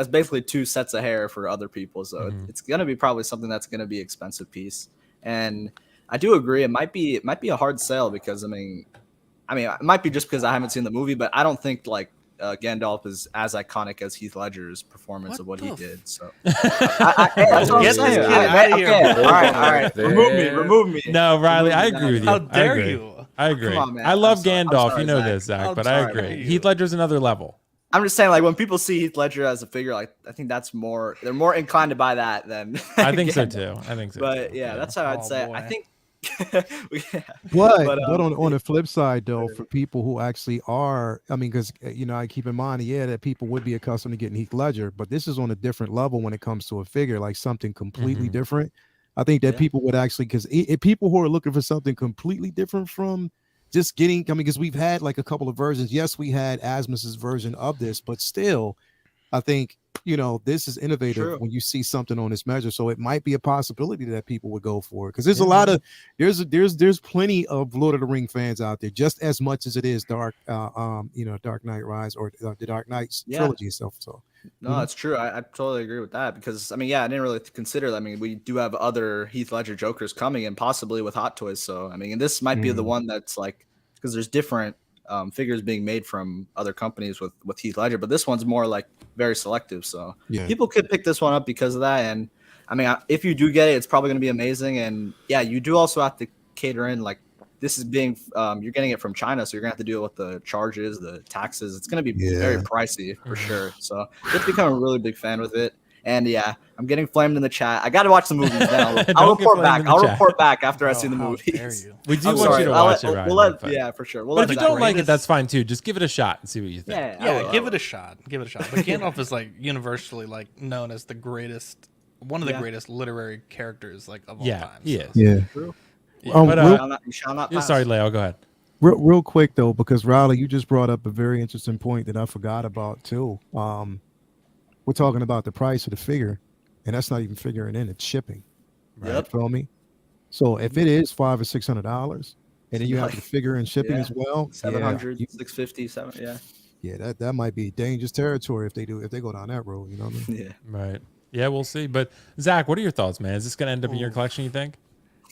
Speaker 2: basically 2 sets of hair for other people. So it's going to be probably something that's going to be expensive piece. And I do agree. It might be a hard sell because I mean, it might be just because I haven't seen the movie, but I don't think like Gandalf is as iconic as Heath Ledger's performance of what he did. So that's what I'm saying. All right. Remove me.
Speaker 1: No, Riley, I agree with you.
Speaker 5: How dare you?
Speaker 1: I agree.
Speaker 2: Come on, man.
Speaker 1: I love
Speaker 2: I'm
Speaker 1: Gandalf.
Speaker 2: sorry,
Speaker 1: You know
Speaker 2: Zach.
Speaker 1: this, Zach,
Speaker 5: I'm
Speaker 1: but I
Speaker 5: sorry,
Speaker 1: agree.
Speaker 5: you.
Speaker 1: Heath Ledger's another level.
Speaker 2: I'm just saying, like when people see Heath Ledger as a figure, like I think they're more inclined to buy that than
Speaker 1: I think so
Speaker 2: Gandalf.
Speaker 1: too. I think so.
Speaker 2: But
Speaker 1: too.
Speaker 2: yeah, that's how I'd say.
Speaker 5: boy.
Speaker 2: I think.
Speaker 4: But on the flip side, though, for people who actually are, I mean, because I keep in mind, that people would be accustomed to getting Heath Ledger, but this is on a different level when it comes to a figure, like something completely different. I think that people would actually, because people who are looking for something completely different from just getting, because we've had like a couple of versions. Yes, we had Asmus's version of this, but still, I think this is innovative when you see something on this measure. So it might be a possibility that people would go for it because there's a lot of there's plenty of Lord of the Ring fans out there, just as much as it is Dark Knight Rise or the Dark Knight trilogy itself. So
Speaker 2: no, that's true. I totally agree with that because I didn't really consider that. I mean, we do have other Heath Ledger Jokers coming and possibly with Hot Toys. So and this might be the one that's like because there's different figures being made from other companies with Heath Ledger, but this one's more like very selective. So people could pick this one up because of that. And if you do get it, it's probably going to be amazing. And yeah, you do also have to cater in like this is being you're getting it from China, so you're gonna have to deal with the charges, the taxes. It's going to be very pricey for sure. So just become a really big fan with it. And yeah, I'm getting flamed in the chat. I got to watch the movies. Then I'll
Speaker 1: Don't get
Speaker 2: report
Speaker 1: flamed
Speaker 2: back.
Speaker 1: in the
Speaker 2: I'll
Speaker 1: chat.
Speaker 2: report back after I
Speaker 5: Oh,
Speaker 2: see the
Speaker 5: how dare
Speaker 2: movies.
Speaker 5: you.
Speaker 1: We do
Speaker 2: I'm
Speaker 1: want
Speaker 2: sorry.
Speaker 1: you to
Speaker 2: I'll
Speaker 1: watch
Speaker 2: let-
Speaker 1: it, Ryan.
Speaker 2: we'll let-
Speaker 1: but
Speaker 2: yeah, for sure. We'll
Speaker 1: but
Speaker 2: let
Speaker 1: if you
Speaker 2: Zach
Speaker 1: don't like it,
Speaker 2: greatest-
Speaker 1: that's fine too. Just give it a shot and see what you think.
Speaker 2: Yeah, I
Speaker 5: Yeah,
Speaker 2: will,
Speaker 5: give
Speaker 2: I
Speaker 5: it
Speaker 2: will.
Speaker 5: a shot. Give it a shot. But Gandalf is like universally like known as the greatest, one of the
Speaker 2: Yeah.
Speaker 5: greatest literary characters like of all
Speaker 1: Yeah,
Speaker 5: time.
Speaker 1: he
Speaker 5: so.
Speaker 1: is.
Speaker 4: Yeah.
Speaker 2: True.
Speaker 5: Yeah.
Speaker 1: But,
Speaker 2: You shall not
Speaker 1: yeah,
Speaker 2: pass.
Speaker 1: sorry, Leo. Go ahead.
Speaker 4: Real quick though, because Riley, you just brought up a very interesting point that I forgot about too. We're talking about the price of the figure, and that's not even figuring in its shipping.
Speaker 1: Right.
Speaker 2: Yep.
Speaker 4: Feel me? So if it is $500 or $600, and then you have the figure and shipping
Speaker 2: Yeah.
Speaker 4: as well,
Speaker 2: 700,
Speaker 4: yeah,
Speaker 2: 650, 7. Yeah.
Speaker 4: yeah, that might be dangerous territory if they go down that road. You know what I mean?
Speaker 2: Yeah.
Speaker 1: Right. Yeah, we'll see. But Zach, what are your thoughts, man? Is this going to end up in your
Speaker 5: Ooh.
Speaker 1: collection, you think?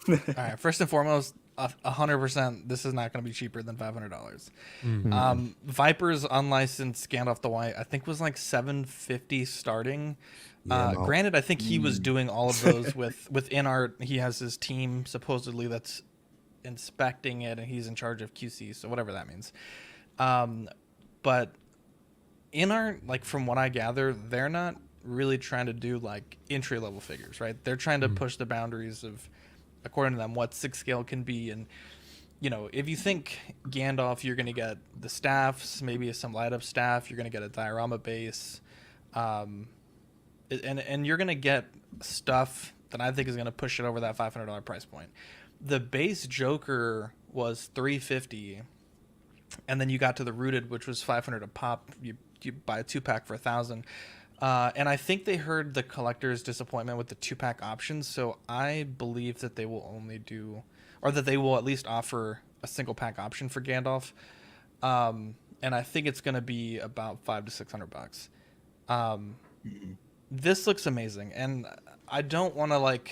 Speaker 5: All right. First and foremost, 100%. This is not going to be cheaper than $500. Viper's unlicensed Gandalf the White, I think, was like $750 starting.
Speaker 4: Yeah, no.
Speaker 5: Granted, I think he was doing all of those with Inart. He has his team supposedly that's inspecting it, and he's in charge of QC. So whatever that means. But Inart, like from what I gather, they're not really trying to do like entry level figures, right? They're trying to push the boundaries of, according to them, what 6 scale can be. And you know, if you think Gandalf, you're going to get the staffs, maybe some light up staff. You're going to get a diorama base, and you're going to get stuff that I think is going to push it over that $500 price point. The base Joker was $350, and then you got to the rooted, which was $500 a pop. You buy a 2-pack for $1,000. And I think they heard the collector's disappointment with the 2-pack options, so I believe that they will only do, or that they will at least offer a single pack option for Gandalf. And I think it's going to be about $500 to $600. This looks amazing, and I don't want to like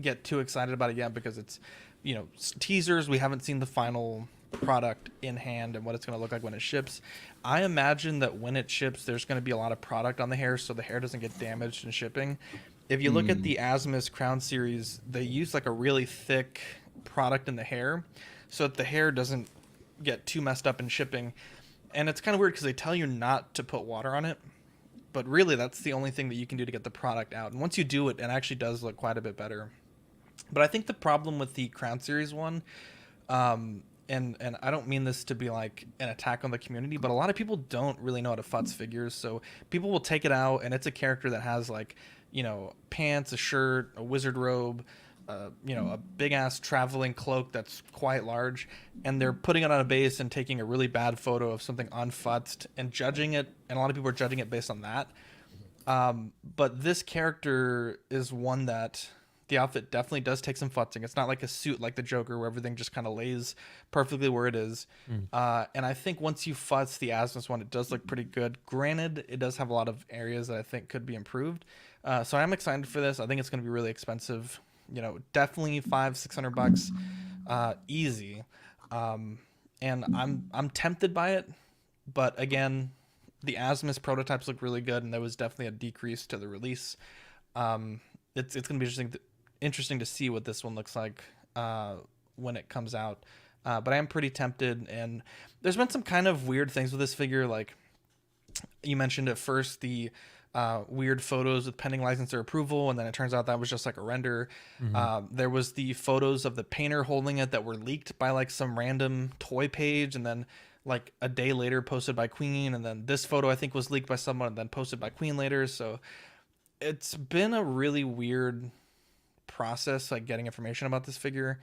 Speaker 5: get too excited about it yet because it's, you know, teasers. We haven't seen the final product in hand and what it's going to look like when it ships. I imagine that when it ships, there's going to be a lot of product on the hair, so the hair doesn't get damaged in shipping. If you look at the Asmus Crown series, they use like a really thick product in the hair so that the hair doesn't get too messed up in shipping. And it's kind of weird because they tell you not to put water on it, but really that's the only thing that you can do to get the product out. And once you do it, it actually does look quite a bit better. But I think the problem with the Crown series one, and I don't mean this to be like an attack on the community, but a lot of people don't really know how to futz figures. So people will take it out, and it's a character that has like, you know, pants, a shirt, a wizard robe, you know, a big ass traveling cloak that's quite large, and they're putting it on a base and taking a really bad photo of something unfutzed and judging it, and a lot of people are judging it based on that. But this character is one that the outfit definitely does take some futzing. It's not like a suit like the Joker where everything just kind of lays perfectly where it is. And I think once you futz the Asmus one, it does look pretty good. Granted, it does have a lot of areas that I think could be improved. So I'm excited for this. I think it's going to be really expensive. You know, definitely $500-$600 easy. And I'm tempted by it. But again, the Asmus prototypes look really good, and there was definitely a decrease to the release. It's going to be interesting to see what this one looks like when it comes out. But I am pretty tempted, and there's been some kind of weird things with this figure. Like you mentioned at first, the weird photos with pending licensor approval, and then it turns out that was just like a render. There was the photos of the painter holding it that were leaked by like some random toy page, and then like a day later posted by Queen, and then this photo I think was leaked by someone and then posted by Queen later. So it's been a really weird process, like getting information about this figure.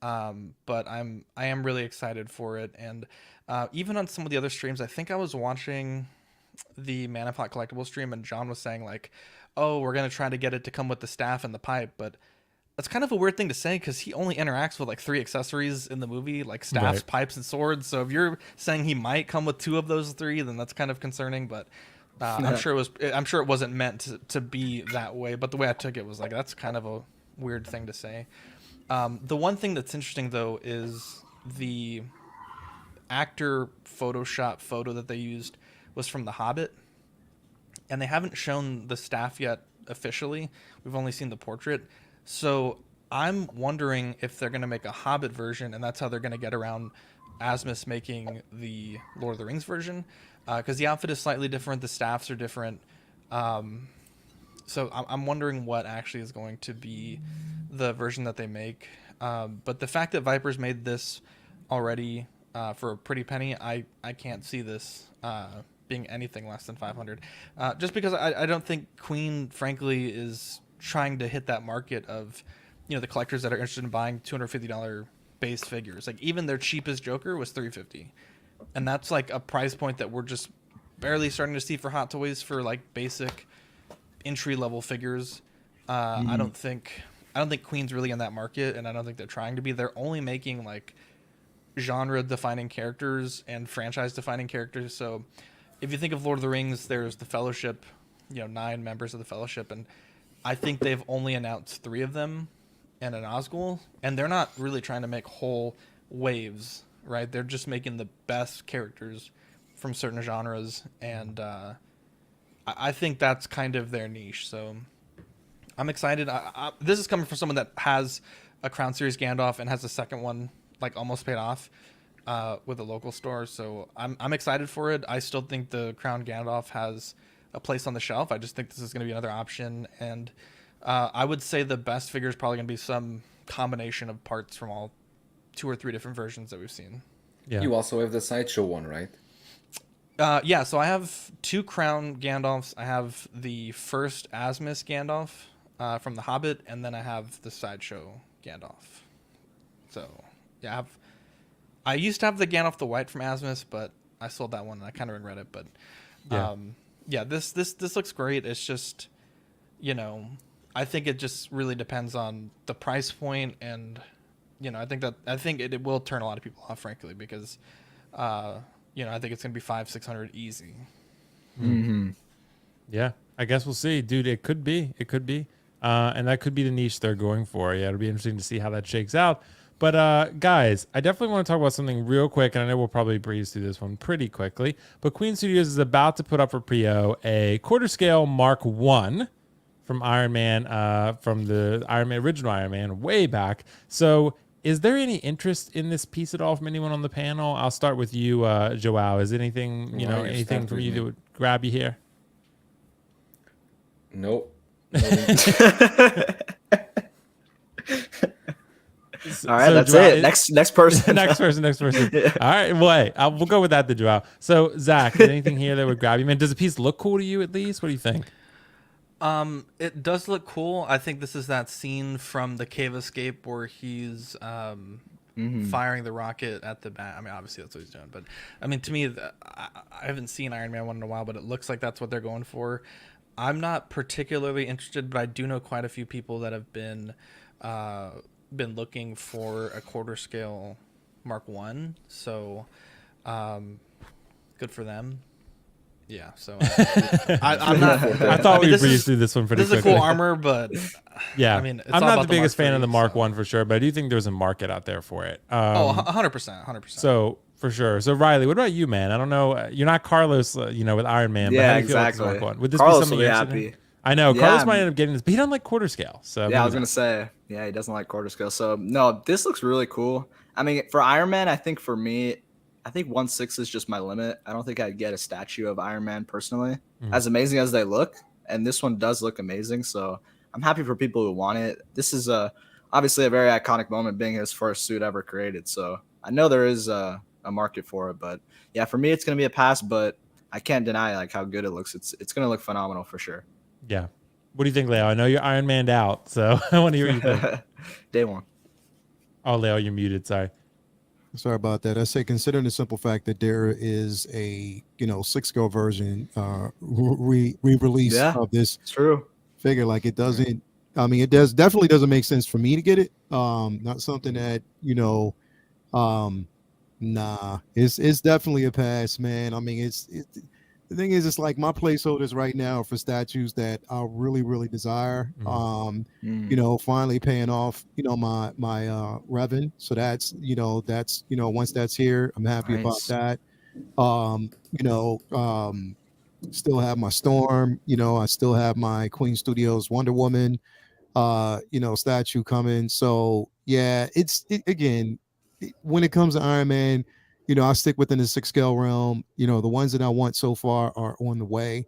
Speaker 5: But I am really excited for it. And even on some of the other streams, I think I was watching the Manaflat Collectible stream, and John was saying like, oh, we're going to try to get it to come with the staff and the pipe. But that's kind of a weird thing to say because he only interacts with like 3 accessories in the movie, like staffs,
Speaker 1: Right.
Speaker 5: pipes, and swords. So if you're saying he might come with 2 of those 3, then that's kind of concerning. But I'm sure it wasn't meant to be that way. But the way I took it was like, that's kind of a weird thing to say. The one thing that's interesting though is the actor Photoshop photo that they used was from The Hobbit, and they haven't shown the staff yet officially. We've only seen the portrait. So I'm wondering if they're going to make a Hobbit version, and that's how they're going to get around Asmus making the Lord of the Rings version, because the outfit is slightly different. The staffs are different. So I'm wondering what actually is going to be the version that they make. But the fact that Viper's made this already for a pretty penny, I can't see this being anything less than 500. Just because I don't think Queen, frankly, is trying to hit that market of, the collectors that are interested in buying $250 base figures. Like, even their cheapest Joker was $350, and that's like a price point that we're just barely starting to see for Hot Toys for like basic entry level figures. I don't think Queen's really in that market, and I don't think they're trying to be. They're only making like genre defining characters and franchise defining characters. So if you think of Lord of the Rings, there's the Fellowship, 9 members of the Fellowship, and I think they've only announced 3 of them and an Nazgul, and they're not really trying to make whole waves, right? They're just making the best characters from certain genres, and I think that's kind of their niche. So I'm excited. This is coming from someone that has a Crown Series Gandalf and has a second one like almost paid off with a local store. So I'm excited for it. I still think the Crown Gandalf has a place on the shelf. I just think this is going to be another option, and I would say the best figure is probably going to be some combination of parts from all 2 or 3 different versions that we've seen.
Speaker 1: Yeah.
Speaker 3: You also have the sideshow one, right?
Speaker 5: Yeah, so I have 2 Crown Gandalfs. I have the first Asmus Gandalf from The Hobbit, and then I have the sideshow Gandalf. So, yeah, I used to have the Gandalf the White from Asmus, but I sold that one and I kind of regret it. But this looks great. It's just, I think it just really depends on the price point, and I think it will turn a lot of people off, frankly, because I think it's gonna be 500-600 easy.
Speaker 2: Mm-hmm.
Speaker 1: Yeah, I guess we'll see, dude. It could be, and that could be the niche they're going for. Yeah, it'll be interesting to see how that shakes out. But guys, I definitely want to talk about something real quick, and I know we'll probably breeze through this one pretty quickly. But Queen Studios is about to put up for pre-o a quarter scale Mark 1 from Iron Man, from the original Iron Man way back. So is there any interest in this piece at all from anyone on the panel? I'll start with you, Joao. Is anything, anything from you that would grab you here?
Speaker 3: Nope.
Speaker 2: All right, that's it. Next person.
Speaker 1: next person. Yeah. All right, well, we'll go with that, the Joao. So, Zach, is anything here that would grab you? Man, does the piece look cool to you at least? What do you think?
Speaker 5: It does look cool. I think this is that scene from the Cave Escape where he's firing the rocket at the bat. I mean, obviously that's what he's doing, but I mean, to me, I haven't seen Iron Man 1 in a while, but it looks like that's what they're going for. I'm not particularly interested, but I do know quite a few people that have been looking for a quarter scale Mark 1. So, good for them. Yeah, so I'm not.
Speaker 1: I thought we breezed through this one pretty quickly.
Speaker 5: This is a cool armor, but
Speaker 1: yeah,
Speaker 5: I mean, it's
Speaker 1: I'm not the biggest fan of the Mark
Speaker 5: so.
Speaker 1: 1 for sure, but I do think there's a market out there for it.
Speaker 5: 100%.
Speaker 1: So for sure. So Riley, what about you, man? I don't know. You're not Carlos, with Iron Man.
Speaker 2: Yeah,
Speaker 1: but how do you
Speaker 2: exactly.
Speaker 1: feel about this Mark 1? Would this
Speaker 2: Carlos
Speaker 1: be something
Speaker 2: will be
Speaker 1: you're
Speaker 2: happy.
Speaker 1: interested in? I know Carlos might end up getting this, but he doesn't like quarter scale. So
Speaker 2: yeah, I was gonna say, yeah, he doesn't like quarter scale. So no, this looks really cool. I mean, for Iron Man, I think for me, I think 1/6 is just my limit. I don't think I'd get a statue of Iron Man personally, as amazing as they look. And this one does look amazing. So I'm happy for people who want it. This is obviously a very iconic moment, being his first suit ever created. So I know there is a market for it. But yeah, for me, it's gonna be a pass. But I can't deny like how good it looks. It's gonna look phenomenal for sure.
Speaker 1: Yeah. What do you think, Leo? I know you're Iron Man'd out, so I want to hear what you think.
Speaker 2: Day one.
Speaker 1: Oh, Leo, you're muted. Sorry.
Speaker 4: Sorry about that. I say, considering the simple fact that there is a 6-scale version re-release of this figure, like it doesn't. I mean, it definitely doesn't make sense for me to get it. Not something that nah. It's definitely a pass, man. I mean, the thing is, it's like my placeholders right now for statues that I really, really desire. Finally paying off, my Revan. So that's once that's here, I'm happy about that. Still have my Storm. I still have my Queen Studios Wonder Woman, statue coming. So yeah, again, when it comes to Iron Man, I stick within the 6-scale realm. The ones that I want so far are on the way.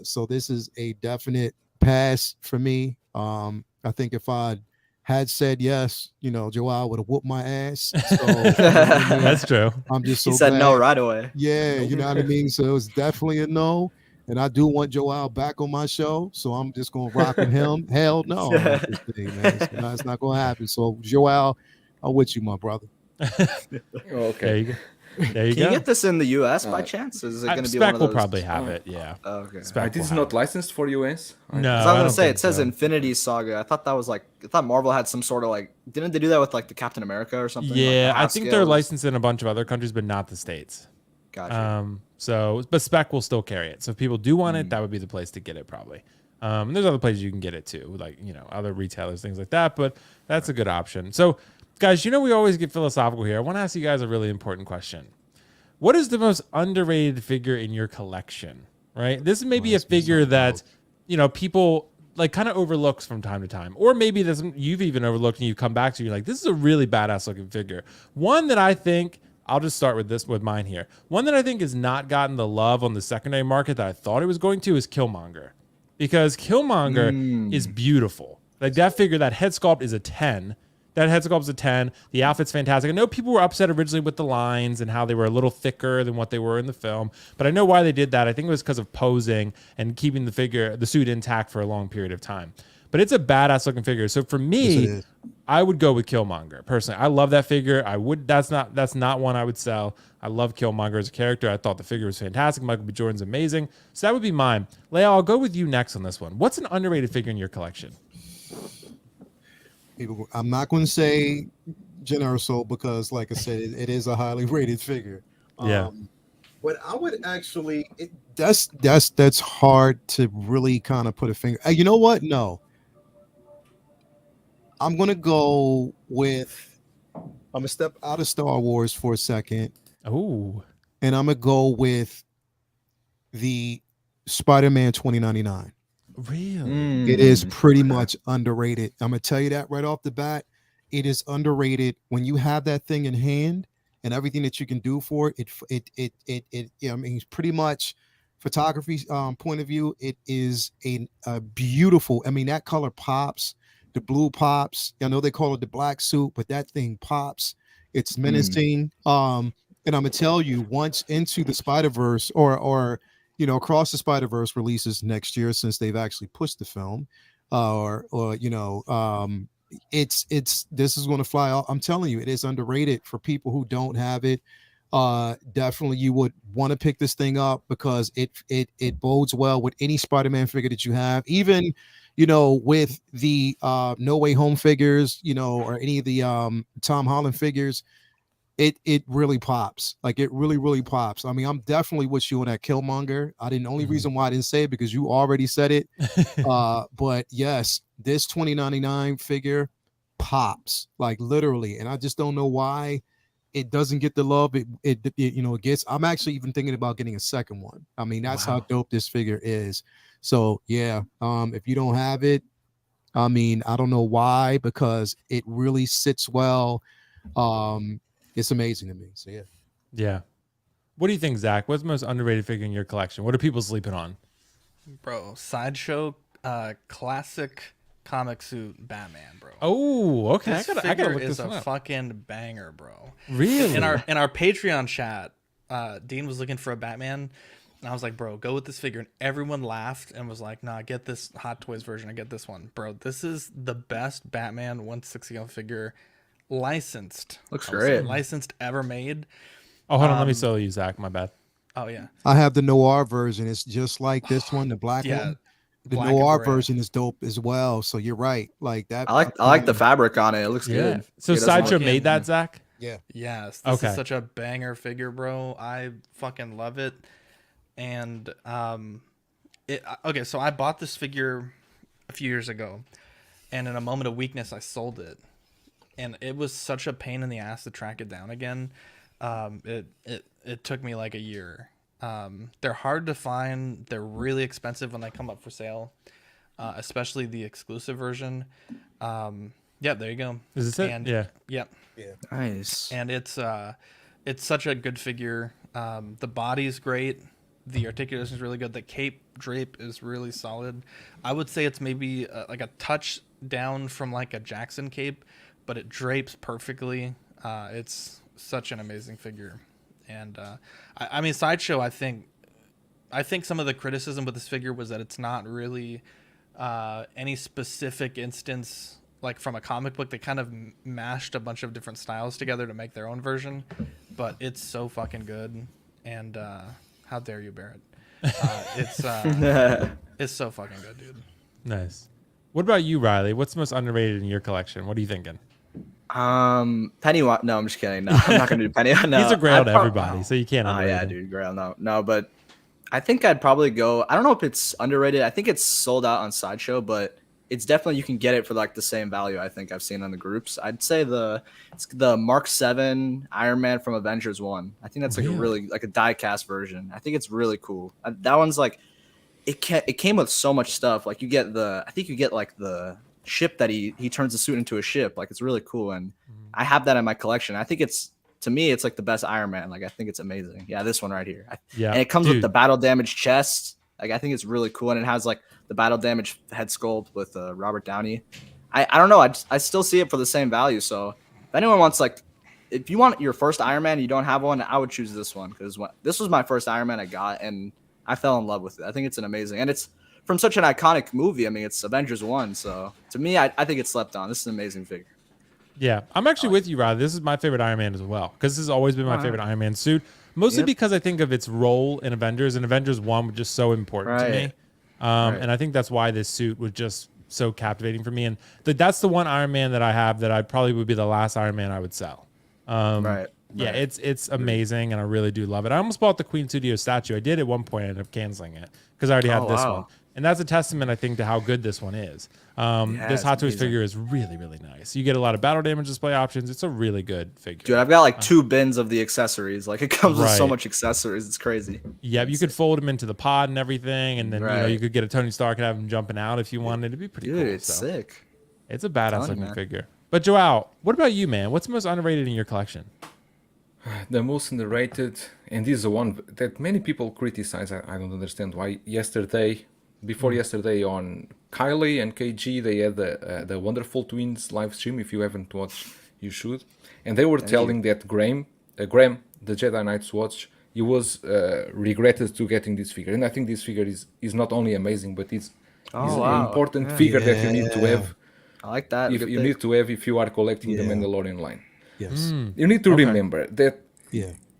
Speaker 4: So this is a definite pass for me. I think if I had said yes, Joao would have whooped my ass. So
Speaker 1: That's true.
Speaker 4: I'm just
Speaker 2: He
Speaker 4: so
Speaker 2: said
Speaker 4: glad.
Speaker 2: no right away.
Speaker 4: Yeah, you know what I mean? So it was definitely a no. And I do want Joao back on my show. So I'm just going to rock with him. Hell no. On this thing, man. So no, it's not going to happen. So Joao, I'm with you, my brother.
Speaker 3: Okay.
Speaker 1: There you go. There you
Speaker 2: Can you
Speaker 1: go.
Speaker 2: get this in the US by chance? Is it going to be one
Speaker 1: Spec
Speaker 2: of
Speaker 1: will
Speaker 2: those?
Speaker 1: probably have it. Yeah.
Speaker 2: Oh, okay.
Speaker 1: Spec
Speaker 3: It
Speaker 1: will
Speaker 3: is
Speaker 1: have
Speaker 3: not
Speaker 1: it.
Speaker 3: licensed for US.
Speaker 1: No,
Speaker 2: I was
Speaker 1: I
Speaker 2: gonna
Speaker 1: don't
Speaker 2: say
Speaker 1: think
Speaker 2: it says
Speaker 1: so.
Speaker 2: Infinity Saga. I thought that was like I thought Marvel had some sort of like didn't they do that with like the Captain America or something?
Speaker 1: Yeah,
Speaker 2: like
Speaker 1: I think they're licensed in a bunch of other countries, but not the States.
Speaker 2: Gotcha.
Speaker 1: So, but Spec will still carry it. So if people do want it, that would be the place to get it probably. And there's other places you can get it too, like, other retailers, things like that, but that's a good option. So guys, we always get philosophical here. I want to ask you guys a really important question. What is the most underrated figure in your collection, right? This may be a figure that, people like kind of overlooks from time to time, or maybe there's you've even overlooked and you come back to, you're like, this is a really badass looking figure. One that I think, I'll just start with mine here. One that I think has not gotten the love on the secondary market that I thought it was going to is Killmonger, because Killmonger is beautiful. Like that figure, that head sculpt is a 10. That head sculpt's a 10. The outfit's fantastic. I know people were upset originally with the lines and how they were a little thicker than what they were in the film, but I know why they did that. I think it was because of posing and keeping the suit intact for a long period of time. But it's a badass looking figure. So for me, I would go with Killmonger personally. I love that figure. That's not one I would sell. I love Killmonger as a character. I thought the figure was fantastic. Michael B. Jordan's amazing. So that would be mine. Leia, I'll go with you next on this one. What's an underrated figure in your collection?
Speaker 4: I'm not going to say Generoso because, like I said, it is a highly rated figure.
Speaker 1: Yeah.
Speaker 4: But I would actually, that's hard to really kind of put a finger. You know what? No. I'm going to go with, I'm going to step out of Star Wars for a second.
Speaker 1: Oh.
Speaker 4: And I'm going to go with the Spider-Man 2099.
Speaker 1: Really?
Speaker 4: It is pretty much underrated. I'm gonna tell you that right off the bat. It is underrated when you have that thing in hand and everything that you can do for it. I mean, it's pretty much photography point of view. It is a beautiful. I mean, that color pops. The blue pops. I know they call it the black suit, but that thing pops. It's menacing. And I'm gonna tell you, once Into the Spider-Verse or Across the Spider-Verse releases next year, since they've actually pushed the film, it's this is going to fly off. I'm telling you, it is underrated for people who don't have it. Definitely, you would want to pick this thing up because it bodes well with any Spider-Man figure that you have, even with the No Way Home figures, or any of the Tom Holland figures. It really pops. Like it really pops. I mean, I'm definitely with you on that Killmonger. The only reason why I didn't say it because you already said it. But yes, this 2099 figure pops like literally, and I just don't know why it doesn't get the love it gets. I'm actually even thinking about getting a second one. I mean, that's how dope this figure is. So yeah, if you don't have it, I mean, I don't know why, because it really sits well. It's amazing to me. So yeah.
Speaker 1: Yeah. What do you think, Zach? What's the most underrated figure in your collection? What are people sleeping on?
Speaker 5: Bro, Sideshow classic comic suit Batman, bro.
Speaker 1: Oh, okay.
Speaker 5: This
Speaker 1: I gotta
Speaker 5: figure
Speaker 1: look
Speaker 5: is
Speaker 1: this one
Speaker 5: a
Speaker 1: up.
Speaker 5: fucking banger, bro.
Speaker 1: Really?
Speaker 5: In our Patreon chat, Dean was looking for a Batman, and I was like, bro, go with this figure. And everyone laughed and was like, nah, get this Hot Toys version. I get this one. Bro, this is the best Batman 160 figure licensed.
Speaker 2: Looks great.
Speaker 5: Licensed ever made.
Speaker 1: Oh, hold on. Let me solo you, Zach. My bad.
Speaker 5: Oh, yeah.
Speaker 4: I have the noir version. It's just like this one, the black one. The
Speaker 5: black and
Speaker 4: noir
Speaker 5: gray.
Speaker 4: version is dope as well. So you're right. Like that.
Speaker 2: I like the fabric on it. It looks good.
Speaker 1: So
Speaker 2: It doesn't
Speaker 1: Sideshow
Speaker 2: look-
Speaker 1: made that, Zach?
Speaker 4: Yeah.
Speaker 5: Yes, this
Speaker 1: Okay.
Speaker 5: is such a banger figure, bro. I fucking love it. And okay, so I bought this figure a few years ago, and in a moment of weakness, I sold it. And it was such a pain in the ass to track it down again. It took me like a year. They're hard to find. They're really expensive when they come up for sale, especially the exclusive version. Yeah, there you go.
Speaker 1: Is this it?
Speaker 5: And,
Speaker 1: Yeah.
Speaker 5: Yep.
Speaker 2: Nice.
Speaker 5: And it's such a good figure. The body's great. The articulation is really good. The cape drape is really solid. I would say it's maybe like a touch down from like a Jackson cape, but it drapes perfectly. It's such an amazing figure. And I mean, Sideshow, I think some of the criticism with this figure was that it's not really any specific instance like from a comic book. They kind of mashed a bunch of different styles together to make their own version, but it's so fucking good. And how dare you, Barrett? It's so fucking good, dude.
Speaker 1: Nice. What about you, Riley? What's the most underrated in your collection? What are you thinking?
Speaker 2: Pennywise. No, I'm just kidding. No, I'm not gonna do Pennywise. No,
Speaker 1: He's a grail to everybody, so you can't.
Speaker 2: Oh
Speaker 1: underrate
Speaker 2: yeah,
Speaker 1: him.
Speaker 2: dude, grail. No, but I think I'd probably go. I don't know if it's underrated. I think it's sold out on Sideshow, but it's definitely you can get it for like the same value. I think I've seen on the groups. I'd say it's the Mark 7 Iron Man from Avengers 1. I think that's like a really like a die-cast version. I think it's really cool. That one's like it came with so much stuff. Like you get like the ship that he turns the suit into a ship. Like it's really cool, and I have that in my collection. I think to me it's like the best Iron Man. Like I think it's amazing. Yeah, this one right here. And it comes with the battle damage chest. Like I think it's really cool, and it has like the battle damage head sculpt with Robert Downey. I don't know. I still see it for the same value. So if anyone wants if you want your first Iron Man and you don't have one, I would choose this one because this was my first Iron Man I got, and I fell in love with it. I think it's an amazing, and it's from such an iconic movie. I mean, it's Avengers 1. So to me, I think it's slept on. This is an amazing figure.
Speaker 1: Yeah, I'm actually with you, Rod. This is my favorite Iron Man as well because this has always been my favorite Iron Man suit. Mostly because I think of its role in Avengers, and Avengers 1 was just so important to me. And I think that's why this suit was just so captivating for me. And that's the one Iron Man that I have that I probably would be the last Iron Man I would sell. Yeah, it's amazing, and I really do love it. I almost bought the Queen Studio statue. I did at one point. I ended up canceling it because I already had this one. And that's a testament, I think, to how good this one is. This Hot Toys figure is really, really nice. You get a lot of battle damage display options. It's a really good figure.
Speaker 2: Dude, I've got like 2 bins of the accessories. Like it comes with so much accessories. It's crazy.
Speaker 1: Yeah, you could fold them into the pod and everything, and then you could get a Tony Stark and have him jumping out if you wanted. It'd be pretty cool.
Speaker 2: Dude, it's sick.
Speaker 1: It's a badass looking figure. But Joao, what about you, man? What's the most underrated in your collection?
Speaker 3: The most underrated, and this is the one that many people criticize. I don't understand why. Before yesterday on Kylie and KG, they had the Wonderful Twins live stream. If you haven't watched, you should. And they were telling that Graham, the Jedi Knight's watch, he was regretted to getting this figure. And I think this figure is not only amazing, but it's an important figure that you need to have.
Speaker 2: I like that.
Speaker 3: You need to have if you are collecting the Mandalorian line.
Speaker 4: Yes.
Speaker 3: You need to remember that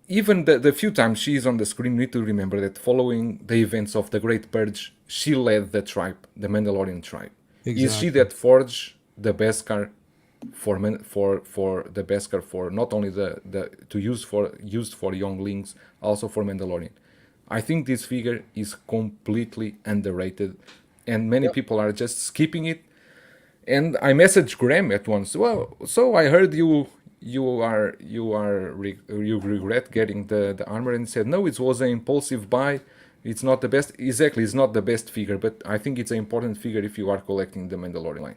Speaker 3: even the few times she is on the screen, you need to remember that following the events of the Great Purge, she led the tribe, the Mandalorian tribe. Exactly. Is she that forged the Beskar for the Beskar for not only used for younglings, also for Mandalorian. I think this figure is completely underrated, and many people are just skipping it. And I messaged Graham at once. Well, so I heard you regret getting the armor, and said no, it was an impulsive buy. It's not the best. Exactly, it's not the best figure, but I think it's an important figure if you are collecting the Mandalorian line.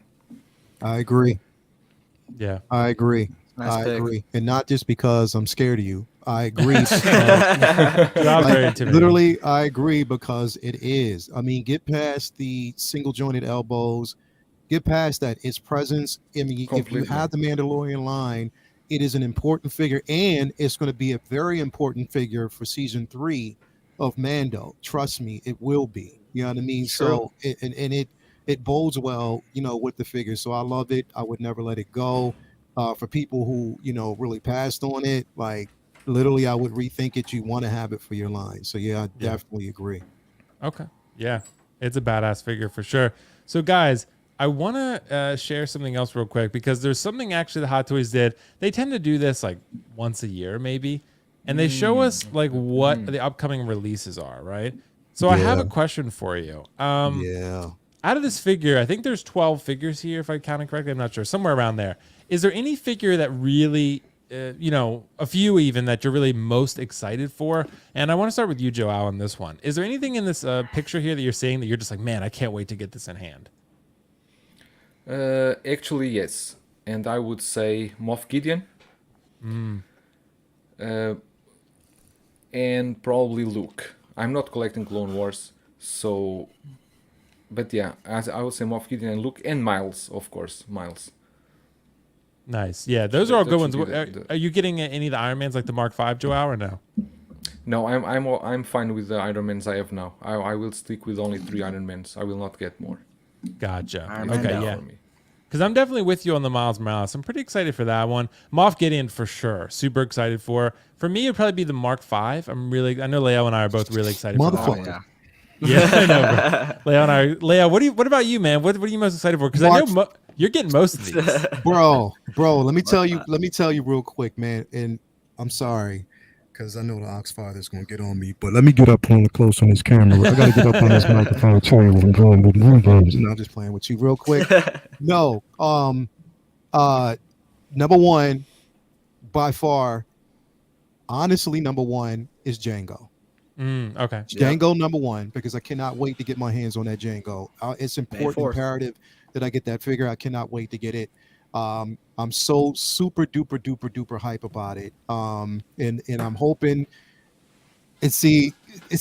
Speaker 4: I agree.
Speaker 1: Yeah,
Speaker 4: I agree.
Speaker 2: Nice pick.
Speaker 4: Agree, and not just because I'm scared of you. I agree. Literally, I agree because it is. I mean, get past the single jointed elbows. Get past that. Its presence. I mean, if you have the Mandalorian line, it is an important figure, and it's going to be a very important figure for season 3 of Mando. Trust me, it will be. You know what I mean? True. So, it bodes well, with the figure. So I love it. I would never let it go. For people who, really passed on it, like literally, I would rethink it. You want to have it for your line. So yeah, I definitely agree.
Speaker 1: Okay. Yeah, it's a badass figure for sure. So guys, I want to share something else real quick because there's something actually the Hot Toys did. They tend to do this like once a year maybe, and they show us like what the upcoming releases are, right? So I have a question for you. Out of this figure, I think there's 12 figures here, if I counted correctly. I'm not sure. Somewhere around there. Is there any figure that really, a few even, that you're really most excited for? And I want to start with you, Joao, on this one. Is there anything in this picture here that you're seeing that you're just like, man, I can't wait to get this in hand?
Speaker 3: Actually, yes. And I would say Moff Gideon. And probably Luke. I'm not collecting Clone Wars, so. But yeah, as I would say, Moff Gideon and Luke and Miles, of course, Miles.
Speaker 1: Nice. Yeah, those are all
Speaker 3: That
Speaker 1: good
Speaker 3: should
Speaker 1: ones.
Speaker 3: be the-
Speaker 1: Are you getting any of the Iron Mans like the Mark V, Joao, or no?
Speaker 3: No, I'm fine with the Iron Mans I have now. I will stick with only 3 Iron Mans. I will not get more.
Speaker 1: Gotcha.
Speaker 2: Iron Man
Speaker 1: Okay,
Speaker 2: down.
Speaker 1: yeah.
Speaker 3: For me.
Speaker 1: Because I'm definitely with you on the Miles Morales. I'm pretty excited for that one. Moff Gideon for sure. Super excited for. For me, it'd probably be the Mark V. I know Leo and I are both really excited for that.
Speaker 2: Oh,
Speaker 4: Motherfucker.
Speaker 2: yeah.
Speaker 1: Yeah, I know, bro. Leo, what about you, man? What are you most excited for? Because I know you're getting most of these.
Speaker 4: bro. Let me tell you real quick, man. And I'm sorry, because I know the Oxfather's gonna get on me, but let me get up on the close on this camera. I gotta get up on this microphone and tell you what I'm doing with new games. No, I'm just playing with you real quick. No, number one, by far, honestly, number one is Django.
Speaker 1: Okay.
Speaker 4: Django number one, because I cannot wait to get my hands on that Django. It's important,
Speaker 2: 4th.
Speaker 4: imperative that I get that figure. I cannot wait to get it. I'm so super duper hype about it. And I'm hoping. And here's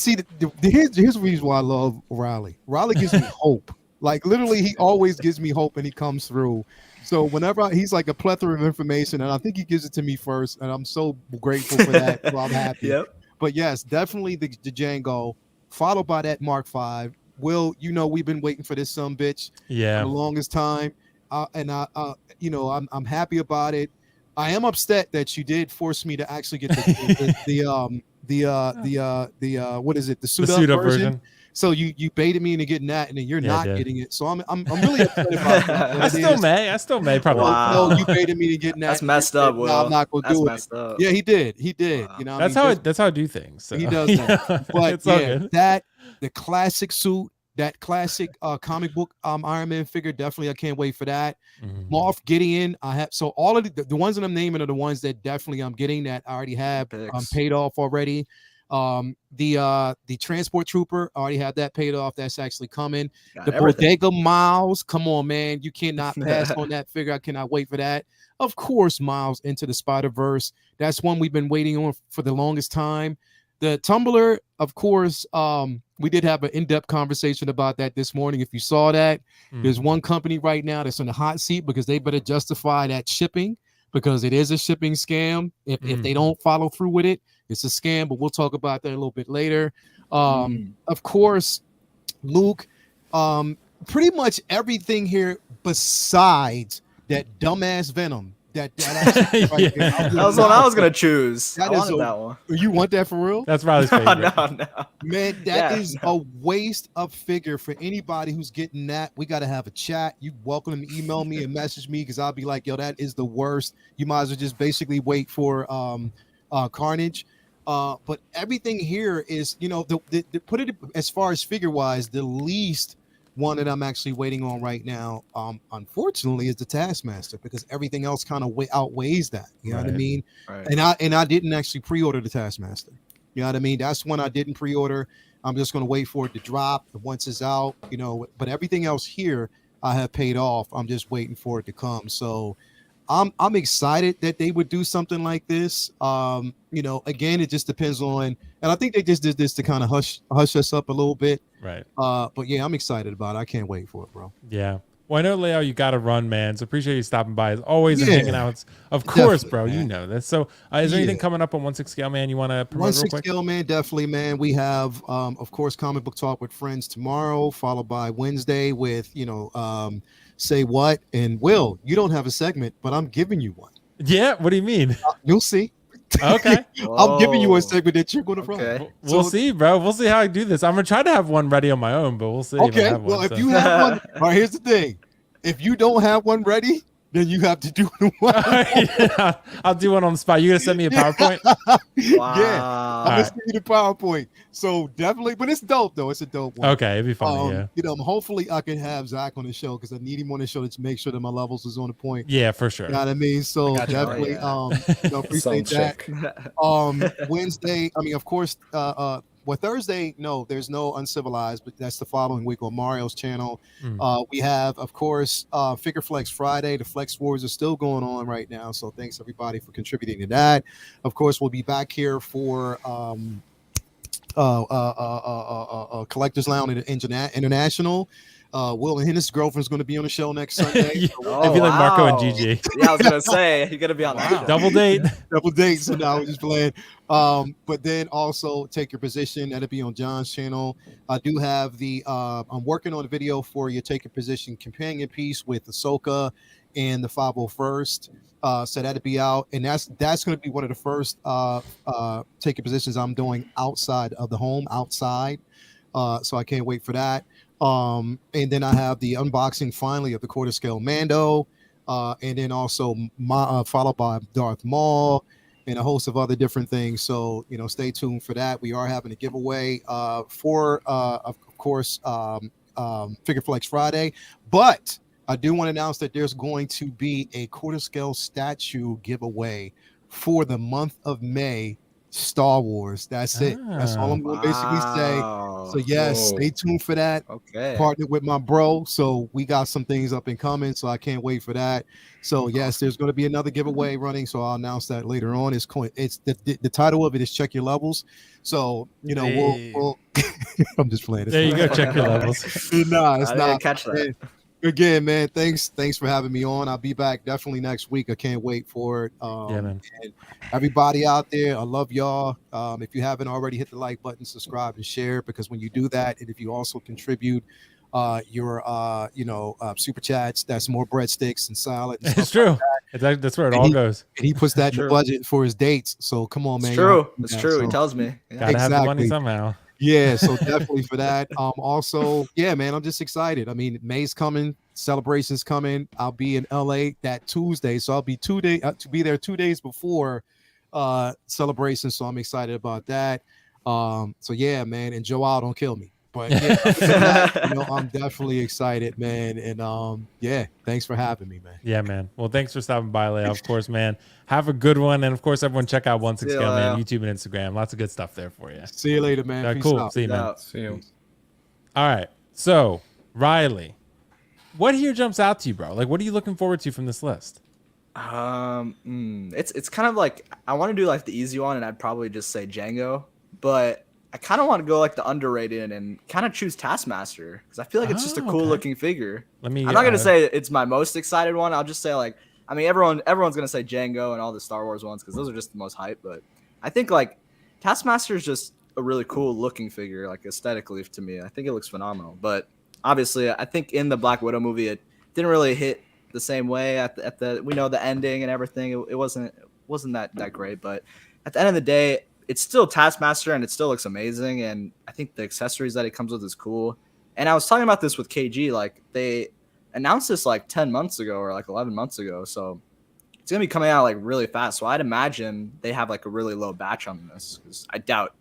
Speaker 4: the reason why I love Riley. Riley gives me hope. Like literally, he always gives me hope, and he comes through. So whenever he's like a plethora of information, and I think he gives it to me first, and I'm so grateful for that. So I'm happy.
Speaker 2: Yep.
Speaker 4: But yes, definitely the Django, followed by that Mark V. Will, we've been waiting for this some bitch for the longest time, and I'm happy about it. I am upset that you did force me to actually get the what is it? The suit up version. So you baited me into getting that, and then you're not getting it. So I'm really upset about that.
Speaker 1: I still may probably.
Speaker 2: Wow.
Speaker 4: No, you baited me to getting that.
Speaker 2: That's messed up, Will.
Speaker 4: I'm not gonna do it.
Speaker 2: Up.
Speaker 4: Yeah, he did.
Speaker 2: Wow.
Speaker 1: That's how I do things. So.
Speaker 4: He does that. But
Speaker 1: it's all good.
Speaker 4: the classic suit, that classic comic book Iron Man figure, definitely I can't wait for that. Moff Gideon, I have all of the ones that I'm naming are the ones that definitely I'm getting that I already have paid off already. The transport trooper, I already have that paid off. That's actually coming. The Bodega Miles, come on, man, you cannot pass on that figure. I cannot wait for that. Of course, Miles into the Spider-Verse. That's one we've been waiting on for the longest time. The Tumbler, of course, we did have an in-depth conversation about that this morning. If you saw that, there's one company right now that's on the hot seat because they better justify that shipping, because it is a shipping scam. If they don't follow through with it, it's a scam. But we'll talk about that a little bit later. Of course, Luke, pretty much everything here besides that dumbass Venom. That
Speaker 2: was one I was gonna choose. I wanted that one.
Speaker 4: You want that for real?
Speaker 1: That's Riley's favorite.
Speaker 2: No.
Speaker 4: Man, that is a waste of figure for anybody who's getting that. We got to have a chat. You welcome to email me and message me, because I'll be like, yo, that is the worst. You might as well just basically wait for Carnage. But everything here is, the put it as far as figure wise, the least one that I'm actually waiting on right now, unfortunately, is the Taskmaster, because everything else kind of outweighs that. You know what I mean?
Speaker 2: Right.
Speaker 4: And I didn't actually pre-order the Taskmaster. You know what I mean? That's one I didn't pre-order. I'm just going to wait for it to drop once it's out. But everything else here I have paid off. I'm just waiting for it to come. So I'm excited that they would do something like this. Again, it just depends on, and I think they just did this to kind of hush us up a little bit.
Speaker 1: Right.
Speaker 4: But yeah, I'm excited about it. I can't wait for it, bro.
Speaker 1: Yeah. Well, I know, Leo, you got to run, man. So appreciate you stopping by as always and hanging out. Of course, bro. Man. You know this. So is there anything coming up on 1/6 Scale, man, you want to promote real quick?
Speaker 4: 1/6 Scale, man, definitely, man. We have, of course, Comic Book Talk with Friends tomorrow, followed by Wednesday with, Say What. And Will, you don't have a segment, but I'm giving you one.
Speaker 1: Yeah. What do you mean?
Speaker 4: You'll see.
Speaker 1: Okay.
Speaker 4: I'm giving you a segment that you're going to run.
Speaker 1: We'll see, bro. We'll see how I do this. I'm going to try to have one ready on my own, but we'll see.
Speaker 4: Okay. If you have one, all right, here's the thing. If you don't have one ready, then you have to do one.
Speaker 1: Yeah, I'll do one on the spot. You going to send me a PowerPoint?
Speaker 2: Wow.
Speaker 4: Yeah. I'm going to send you the PowerPoint. So definitely, but it's dope, though. It's a dope one.
Speaker 1: Okay. It'd be fun. Yeah.
Speaker 4: Hopefully I can have Zach on the show, because I need him on the show to make sure that my levels is on the point.
Speaker 1: Yeah, for sure.
Speaker 4: You know what I mean? So definitely, appreciate that. Wednesday, of course, Thursday, no, there's no Uncivilized, but that's the following week on Mario's channel. We have, of course, Figure Flex Friday. The Flex Wars are still going on right now, so thanks everybody for contributing to that. Of course, we'll be back here for Collectors Lounge International. Will and his girlfriend's going to be on the show next Sunday.
Speaker 1: Yeah.
Speaker 2: Oh,
Speaker 1: I feel like Marco and
Speaker 2: wow.
Speaker 1: Gigi.
Speaker 2: Yeah, I was gonna say you're gonna be on that show.
Speaker 1: Double date.
Speaker 4: Double date. So now we're just playing. But then also take your position. That'll be on John's channel. I do have the I'm working on a video for your take your position companion piece with Ahsoka and the 501st. So that'll be out, and that's going to be one of the first take your positions I'm doing outside of the home, outside. So I can't wait for that. And then I have the unboxing finally of the quarter scale Mando, and then also followed by Darth Maul and a host of other different things. So stay tuned for that. We are having a giveaway for of course Figure Flex Friday, but I do want to announce that there's going to be a quarter scale statue giveaway for the month of May. Star Wars. That's it. That's all I'm going to basically say. So yes, stay tuned for that.
Speaker 2: Okay.
Speaker 4: Partnered with my bro, so we got some things up and coming. So I can't wait for that. So yes, there's going to be another giveaway running. So I'll announce that later on. It's the title of it is Check Your Levels. So we'll I'm just playing.
Speaker 1: There you go. Check your levels.
Speaker 4: No, it's
Speaker 2: I
Speaker 4: not.
Speaker 2: didn't catch that.
Speaker 4: Again, man, thanks for having me on. I'll be back definitely next week. I can't wait for it.
Speaker 1: Yeah, man.
Speaker 4: And everybody out there, I love y'all. If you haven't already, hit the like button, subscribe, and share, because when you do that, and if you also contribute your super chats, that's more breadsticks and salad. And
Speaker 1: It's true. That's where it all goes.
Speaker 4: And he puts that in the budget for his dates. So come on, man.
Speaker 2: It's true. It's true. He tells me. Yeah.
Speaker 1: Gotta have the money somehow.
Speaker 4: Yeah, so definitely for that. Also, yeah, man, I'm just excited. I mean, May's coming, celebration's coming. I'll be in LA that Tuesday, so I'll be to be there 2 days before celebration. So I'm excited about that. So yeah, man, and Joao, don't kill me. But yeah, I'm definitely excited, man. And yeah, thanks for having me, man.
Speaker 1: Yeah, man. Well, thanks for stopping by, Leo. Of course, man. Have a good one. And of course, everyone check out 16 Scale, man. YouTube and Instagram. Lots of good stuff there for you.
Speaker 4: See you later, man. Peace
Speaker 1: cool.
Speaker 4: out.
Speaker 1: See you, man.
Speaker 3: See you.
Speaker 1: All right. So, Riley, what here jumps out to you, bro? Like, what are you looking forward to from this list?
Speaker 2: It's kind of like I want to do like the easy one, and I'd probably just say Django, but I kind of want to go like the underrated and kind of choose Taskmaster because I feel like it's just a cool looking figure. I'm not gonna say it's my most excited one. I'll just say like everyone's gonna say Django and all the Star Wars ones because those are just the most hype. But I think like Taskmaster is just a really cool looking figure, like aesthetically to me. I think it looks phenomenal. But obviously, I think in the Black Widow movie, it didn't really hit the same way at the we know the ending and everything. It wasn't that great. But at the end of the day, it's still Taskmaster and it still looks amazing. And I think the accessories that it comes with is cool. And I was talking about this with KG, like they announced this like 10 months ago or like 11 months ago. So it's going to be coming out like really fast. So I'd imagine they have like a really low batch on this because I doubt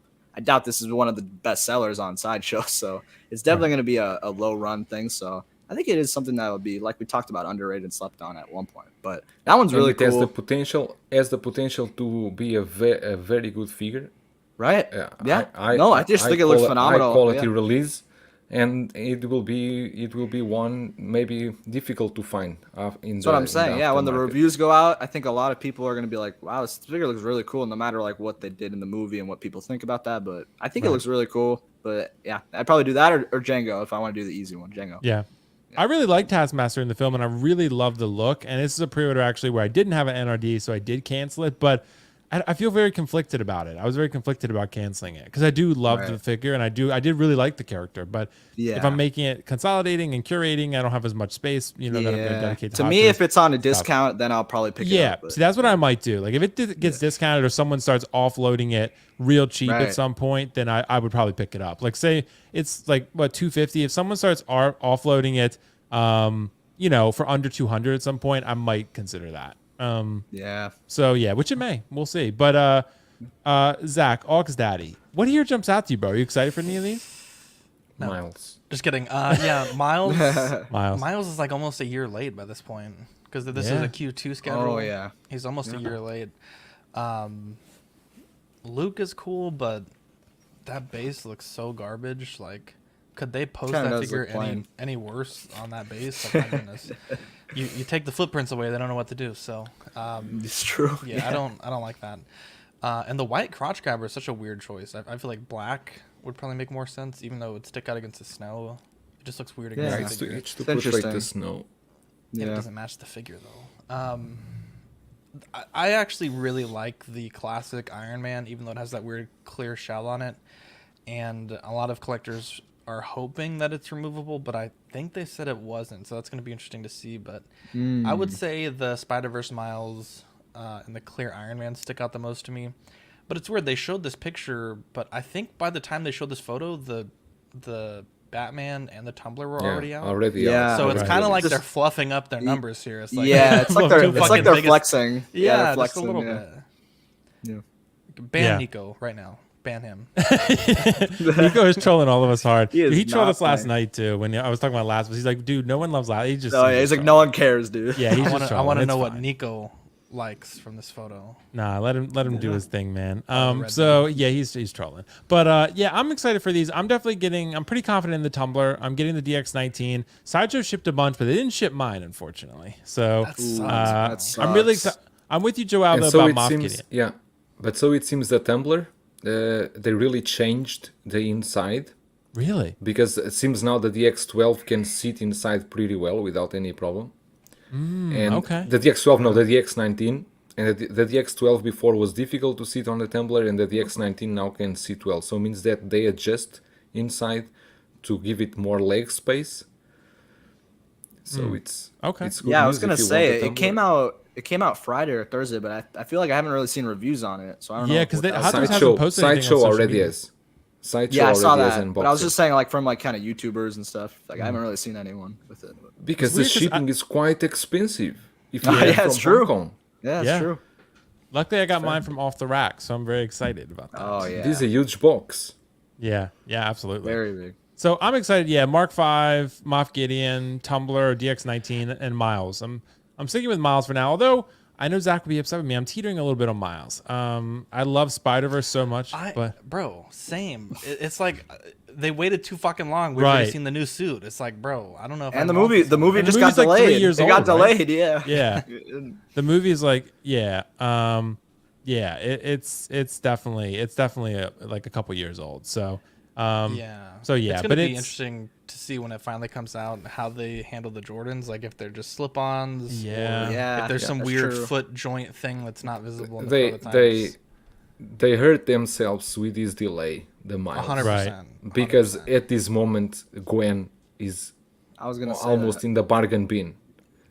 Speaker 2: this is one of the best sellers on Sideshow. So it's definitely going to be a low run thing. So I think it is something that would be, like we talked about, underrated and slept on at one point. But that one's really cool.
Speaker 3: Has the potential to be a very good figure.
Speaker 2: Right? I just think it looks phenomenal.
Speaker 3: High quality release, and it will be one maybe difficult to find. That's
Speaker 2: what I'm saying. Yeah, when the reviews go out, I think a lot of people are going to be like, "Wow, this figure looks really cool." No matter like what they did in the movie and what people think about that, but I think it looks really cool. But yeah, I'd probably do that or Django if I want to do the easy one. Django.
Speaker 1: Yeah. I really like Taskmaster in the film, and I really love the look. And this is a pre-order actually where I didn't have an NRD, so I did cancel it. But I feel very conflicted about it. I was very conflicted about canceling it because I do love the figure, and I did really like the character. But if I'm making it consolidating and curating, I don't have as much space, that I'm going to dedicate to.
Speaker 2: To me, if it's on a discount, then I'll probably pick it up.
Speaker 1: Yeah, see, that's what I might do. Like if it gets discounted or someone starts offloading it real cheap at some point, then I would probably pick it up. Like say it's like what $250. If someone starts offloading it, for under $200 at some point, I might consider that. So yeah, which it may. We'll see. But Zach, Aug's daddy, what here jumps out to you, bro? Are you excited for any of these?
Speaker 5: No.
Speaker 3: Miles.
Speaker 5: Just kidding. Yeah, Miles.
Speaker 1: Miles.
Speaker 5: Miles is like almost a year late by this point because this is a Q2 schedule.
Speaker 2: Oh yeah.
Speaker 5: He's almost a year late. Luke is cool, but that base looks so garbage. Like, could they post that figure any worse on that base? Like, my goodness. You take the footprints away, they don't know what to do. So
Speaker 2: it's true.
Speaker 5: Yeah, I don't like that. And the white crotch grabber is such a weird choice. I feel like black would probably make more sense, even though it would stick out against the snow. It just looks weird against
Speaker 2: Yeah,
Speaker 5: the
Speaker 3: It's
Speaker 5: figure.
Speaker 3: to
Speaker 2: It's
Speaker 3: portray the
Speaker 2: interesting.
Speaker 3: snow.
Speaker 5: And it
Speaker 2: Yeah.
Speaker 5: doesn't match the figure though. I actually really like the classic Iron Man, even though it has that weird clear shell on it. And a lot of collectors are hoping that it's removable, but I think they said it wasn't. So that's going to be interesting to see. But I would say the Spider-Verse Miles and the clear Iron Man stick out the most to me. But it's weird. They showed this picture, but I think by the time they showed this photo, the Batman and the Tumbler were already out.
Speaker 3: Already
Speaker 2: Yeah.
Speaker 3: out.
Speaker 5: So it's
Speaker 1: Right.
Speaker 5: kind of like
Speaker 2: Just-
Speaker 5: they're fluffing up their numbers here. It's like,
Speaker 2: Yeah, it's like
Speaker 1: Love
Speaker 2: they're
Speaker 1: two
Speaker 2: it's
Speaker 1: fucking
Speaker 2: like they're
Speaker 5: biggest-
Speaker 2: flexing.
Speaker 5: yeah,
Speaker 2: they're
Speaker 5: just
Speaker 2: flexing.
Speaker 5: a little
Speaker 2: yeah.
Speaker 5: bit.
Speaker 2: Yeah.
Speaker 5: Ban
Speaker 1: Yeah.
Speaker 5: Nico right now. Ban him.
Speaker 1: Nico is trolling all of us hard.
Speaker 2: He is
Speaker 1: He trolled
Speaker 2: not
Speaker 1: us last
Speaker 2: playing.
Speaker 1: night too. When I was talking about last, he's like, "Dude, no one loves last." He just,
Speaker 2: Oh yeah, he's like, no one cares, dude.
Speaker 1: Yeah, he's
Speaker 5: I
Speaker 1: just
Speaker 5: want to
Speaker 1: trolling.
Speaker 5: know
Speaker 1: It's
Speaker 5: what
Speaker 1: fine.
Speaker 5: Nico likes from this photo.
Speaker 1: Nah, let him do his thing, man.
Speaker 5: Red
Speaker 1: So yeah, he's trolling. But yeah, I'm excited for these. I'm pretty confident in the Tumbler. I'm getting the DX19. Sideshow shipped a bunch, but they didn't ship mine, unfortunately. So
Speaker 5: That sucks.
Speaker 2: That sucks.
Speaker 1: I'm really excited. I'm with you, Joel,
Speaker 3: And
Speaker 1: though,
Speaker 3: so
Speaker 1: about
Speaker 3: it
Speaker 1: Moff
Speaker 3: seems,
Speaker 1: Gideon.
Speaker 3: yeah. But so it seems the Tumblr, they really changed the inside,
Speaker 1: Really?
Speaker 3: because it seems now the DX12 can sit inside pretty well without any problem. And
Speaker 1: okay.
Speaker 3: the DX12, no, the DX19, and the DX12 before was difficult to sit on the Tumblr, and the DX19 now can sit well. So it means that they adjust inside to give it more leg space. So it's
Speaker 1: Okay.
Speaker 3: It's good
Speaker 2: Yeah, I was
Speaker 3: news
Speaker 2: gonna
Speaker 3: if you
Speaker 2: say
Speaker 3: want the
Speaker 2: it came
Speaker 3: Tumblr.
Speaker 2: out. It came out Friday or Thursday, but I feel like I haven't really seen reviews on it, so I don't know.
Speaker 1: Yeah, 'cause
Speaker 2: what
Speaker 1: they-
Speaker 2: that
Speaker 1: Hot
Speaker 2: was.
Speaker 1: Toys hasn't posted anything on
Speaker 3: Sideshow
Speaker 1: social
Speaker 3: already
Speaker 1: media.
Speaker 3: has. Sideshow
Speaker 2: Yeah, I saw
Speaker 3: already has
Speaker 2: that, but I was
Speaker 3: unboxes.
Speaker 2: just saying, like from like kind of YouTubers and stuff. Like I haven't really seen anyone with it.
Speaker 3: Because
Speaker 1: It's
Speaker 3: the
Speaker 1: weird 'cause
Speaker 3: shipping is quite expensive. If you
Speaker 2: Yeah,
Speaker 3: get
Speaker 2: it's
Speaker 3: from
Speaker 2: true.
Speaker 3: Hong Kong.
Speaker 2: Yeah, it's
Speaker 1: Yeah.
Speaker 2: true.
Speaker 1: Luckily, I got mine from off the rack, so I'm very excited about that.
Speaker 2: Oh yeah,
Speaker 3: This is a huge box.
Speaker 1: Yeah, absolutely.
Speaker 2: very big.
Speaker 1: So I'm excited. Yeah, Mark V, Moff Gideon, Tumbler, DX19, and Miles. I'm sticking with Miles for now. Although I know Zach would be upset with me. I'm teetering a little bit on Miles. I love Spider-Verse so much, but
Speaker 5: Bro, same. It's like they waited too fucking long. We've
Speaker 1: Right.
Speaker 5: already seen the new suit. It's like, bro, I don't know if I
Speaker 2: And the
Speaker 5: want
Speaker 2: movie,
Speaker 5: this
Speaker 2: the movie
Speaker 1: And the
Speaker 2: just got
Speaker 1: movie's like 3
Speaker 2: delayed.
Speaker 1: years
Speaker 2: It got
Speaker 1: old, right?
Speaker 2: delayed. Yeah.
Speaker 1: yeah, the movie is like, it's definitely like a couple years old. So
Speaker 5: Yeah.
Speaker 1: So yeah,
Speaker 5: it's gonna
Speaker 1: but
Speaker 5: be
Speaker 1: it's-
Speaker 5: interesting to see when it finally comes out and how they handle the Jordans. Like if they're just slip-ons.
Speaker 1: Yeah.
Speaker 5: Or
Speaker 2: Yeah,
Speaker 5: if there's some
Speaker 2: that's
Speaker 5: weird
Speaker 2: true.
Speaker 5: foot joint thing that's not visible in the
Speaker 3: They
Speaker 5: prototypes.
Speaker 3: they hurt themselves with this delay, the Miles.
Speaker 5: 100%.
Speaker 3: Because
Speaker 5: 100%.
Speaker 3: at this moment Gwen is
Speaker 2: I was gonna say
Speaker 3: almost
Speaker 2: that.
Speaker 3: in the bargain bin.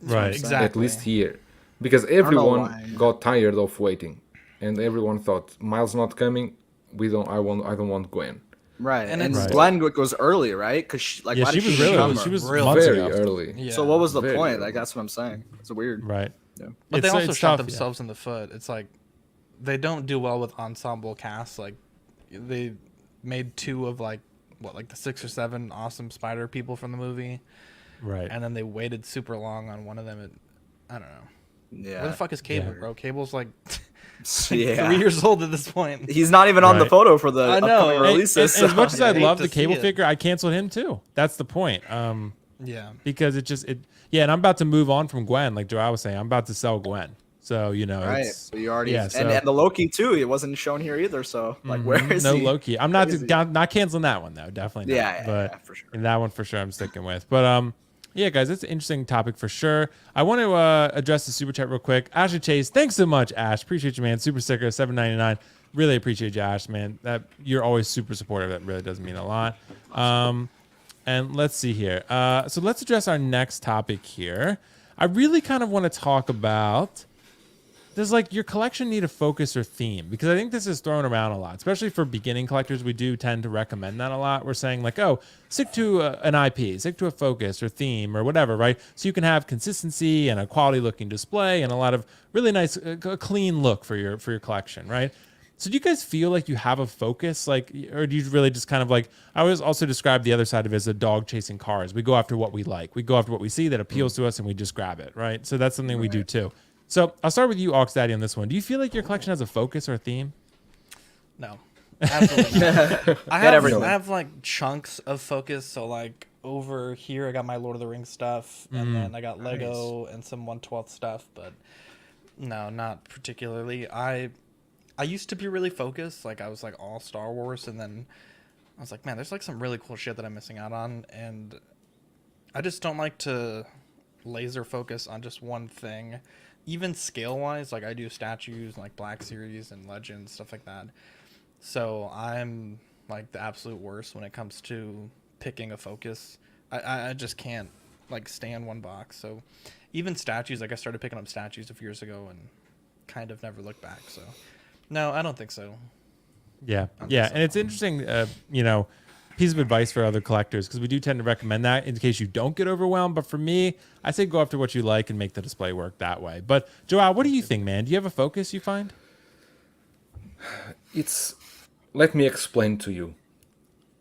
Speaker 1: right.
Speaker 5: Exactly.
Speaker 3: At least here. Because
Speaker 2: know
Speaker 3: everyone
Speaker 2: why.
Speaker 3: got tired of waiting. And everyone thought, Miles not coming, I don't want Gwen.
Speaker 2: Right,
Speaker 5: And
Speaker 2: and
Speaker 5: it's-
Speaker 2: Glenn was early, right? Because like,
Speaker 1: Yeah,
Speaker 2: why
Speaker 1: she
Speaker 2: did
Speaker 1: was
Speaker 2: she
Speaker 1: really
Speaker 2: come?
Speaker 1: she was
Speaker 5: Real
Speaker 1: months
Speaker 3: Very
Speaker 1: ago.
Speaker 3: early.
Speaker 5: Yeah.
Speaker 2: So what was the
Speaker 3: Very
Speaker 2: point?
Speaker 3: early.
Speaker 2: Like that's what I'm saying. It's weird.
Speaker 1: Right.
Speaker 2: Yeah.
Speaker 5: But they
Speaker 1: It's-
Speaker 5: also
Speaker 1: it's
Speaker 5: shot
Speaker 1: tough, yeah.
Speaker 5: themselves in the foot. It's like they don't do well with ensemble casts. Like they made 2 of like the 6 or 7 awesome spider people from the movie,
Speaker 1: Right.
Speaker 5: and then they waited super long on one of them. I don't know.
Speaker 2: Yeah.
Speaker 5: Where the fuck is Cable,
Speaker 1: Yeah.
Speaker 5: bro? Cable's like
Speaker 2: Yeah.
Speaker 5: 3 years old at this point.
Speaker 2: He's not even on the
Speaker 1: Right.
Speaker 2: photo for the
Speaker 5: I know.
Speaker 2: upcoming
Speaker 5: And-
Speaker 2: releases.
Speaker 1: And as much as
Speaker 5: I
Speaker 1: I
Speaker 5: hate
Speaker 1: love
Speaker 5: to
Speaker 1: the
Speaker 5: see
Speaker 1: Cable
Speaker 5: it.
Speaker 1: figure, I canceled him too. That's the point.
Speaker 5: Yeah.
Speaker 1: Because and I'm about to move on from Gwen, like Joel was saying. I'm about to sell Gwen. So,
Speaker 2: right.
Speaker 1: it's
Speaker 2: So you already
Speaker 1: yeah,
Speaker 2: and,
Speaker 1: so-
Speaker 2: and the Loki too. It wasn't shown here either. So like, where is
Speaker 1: no
Speaker 2: he?
Speaker 1: Loki. I'm not
Speaker 2: Where is he?
Speaker 1: not canceling that one though. Definitely not.
Speaker 2: Yeah,
Speaker 1: but
Speaker 2: yeah, for sure.
Speaker 1: And that one for sure I'm sticking with. But yeah, guys, it's an interesting topic for sure. I want to address the super chat real quick. Ashley Chase, thanks so much, Ash. Appreciate you, man. Super sticker, $7.99. Really appreciate you, Ash, man. That you're always super supportive. That really does mean a lot. And let's see here. So let's address our next topic here. I really kind of want to talk about, does like your collection need a focus or theme? Because I think this is thrown around a lot, especially for beginning collectors. We do tend to recommend that a lot. We're saying like, oh, stick to an IP, stick to a focus or theme or whatever, right? So you can have consistency and a quality looking display and a lot of really nice, clean look for your collection, right? So do you guys feel like you have a focus, like, or do you really just kind of like, I always also describe the other side of it as a dog chasing cars. We go after what we like. We go after what we see that appeals to us and we just grab it, right? So that's something we do too. So I'll start with you, Ox Daddy, on this one. Do you feel like your collection has a focus or a theme?
Speaker 5: No. Absolutely not. I
Speaker 2: everything.
Speaker 5: have like chunks of focus. So like over here I got my Lord of the Rings stuff, and then I got Lego and some 1/12 stuff, but no, not particularly. I used to be really focused. Like I was like all Star Wars, and then I was like, man, there's like some really cool shit that I'm missing out on, and I just don't like to laser focus on just one thing. Even scale wise, like I do statues, like Black Series and Legends, stuff like that. So I'm like the absolute worst when it comes to picking a focus. I just can't like stay in one box. So even statues, like I started picking up statues a few years ago and kind of never looked back. So no, I don't think so.
Speaker 1: Yeah, yeah, and it's interesting, piece of advice for other collectors, because we do tend to recommend that in case you don't get overwhelmed. But for me, I say go after what you like and make the display work that way. But Joao, what do you think, man? Do you have a focus you find?
Speaker 3: Let me explain to you.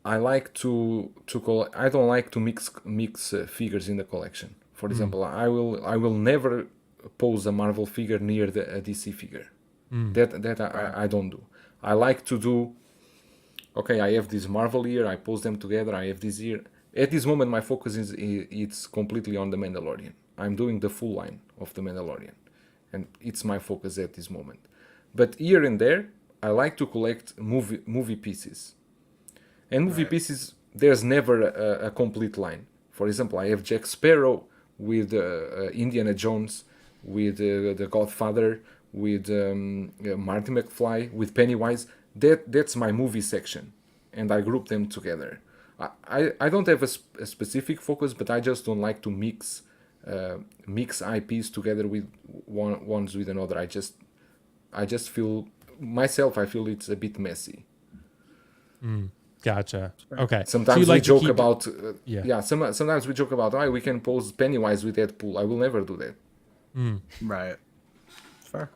Speaker 3: I like I don't like to mix figures in the collection. For example, I will never pose a Marvel figure near a DC figure. I don't do. I like to do. Okay, I have this Marvel here. I pose them together. I have this here. At this moment, my focus it's completely on the Mandalorian. I'm doing the full line of the Mandalorian, and it's my focus at this moment. But here and there, I like to collect movie pieces. And movie pieces, there's never a complete line. For example, I have Jack Sparrow with Indiana Jones, with The Godfather, with Marty McFly, with Pennywise. That's my movie section, and I group them together. I don't have a specific focus, but I just don't like to mix IPs together with ones with another. I just feel myself. I feel it's a bit messy.
Speaker 1: Gotcha. Okay.
Speaker 3: Sometimes
Speaker 1: So
Speaker 3: we joke about
Speaker 1: yeah.
Speaker 3: Sometimes we joke about we can pose Pennywise with Deadpool. I will never do that.
Speaker 2: Right. Fair.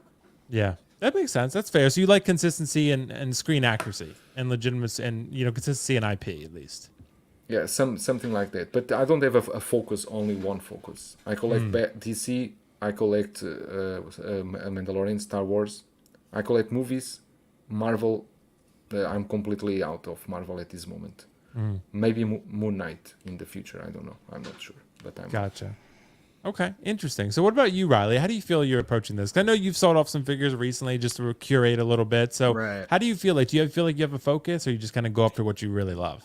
Speaker 1: Yeah, that makes sense. That's fair. So you like consistency and screen accuracy and legitimacy and consistency in IP at least.
Speaker 3: Yeah, something like that. But I don't have a focus, only one focus. I collect DC. I collect Mandalorian, Star Wars. I collect movies, Marvel. I'm completely out of Marvel at this moment. Maybe Moon Knight in the future. I don't know. I'm not sure. But I'm
Speaker 1: Gotcha. Okay, interesting. So what about you, Riley? How do you feel you're approaching this? 'Cause I know you've sold off some figures recently just to curate a little bit. So
Speaker 2: Right.
Speaker 1: how do you feel? Like, do you feel like you have a focus, or you just kind of go after what you really love?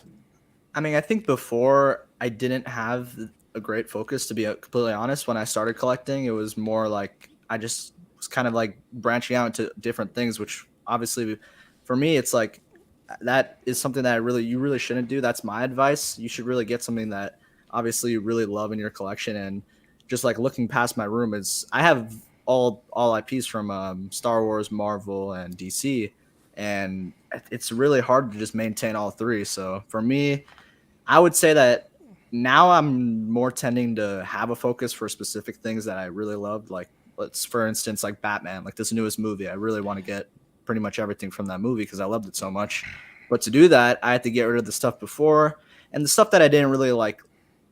Speaker 2: I mean, I think before I didn't have a great focus, to be completely honest. When I started collecting, it was more like I just was kind of like branching out into different things, which obviously for me, it's like that is something that you really shouldn't do. That's my advice. You should really get something that obviously you really love in your collection. And just like looking past my room, I have all IPs from Star Wars, Marvel, and DC, and it's really hard to just maintain all three. So for me, I would say that now I'm more tending to have a focus for specific things that I really loved. Like for instance, like Batman, like this newest movie. I really want to get pretty much everything from that movie because I loved it so much. But to do that, I had to get rid of the stuff before, and the stuff that I didn't really like,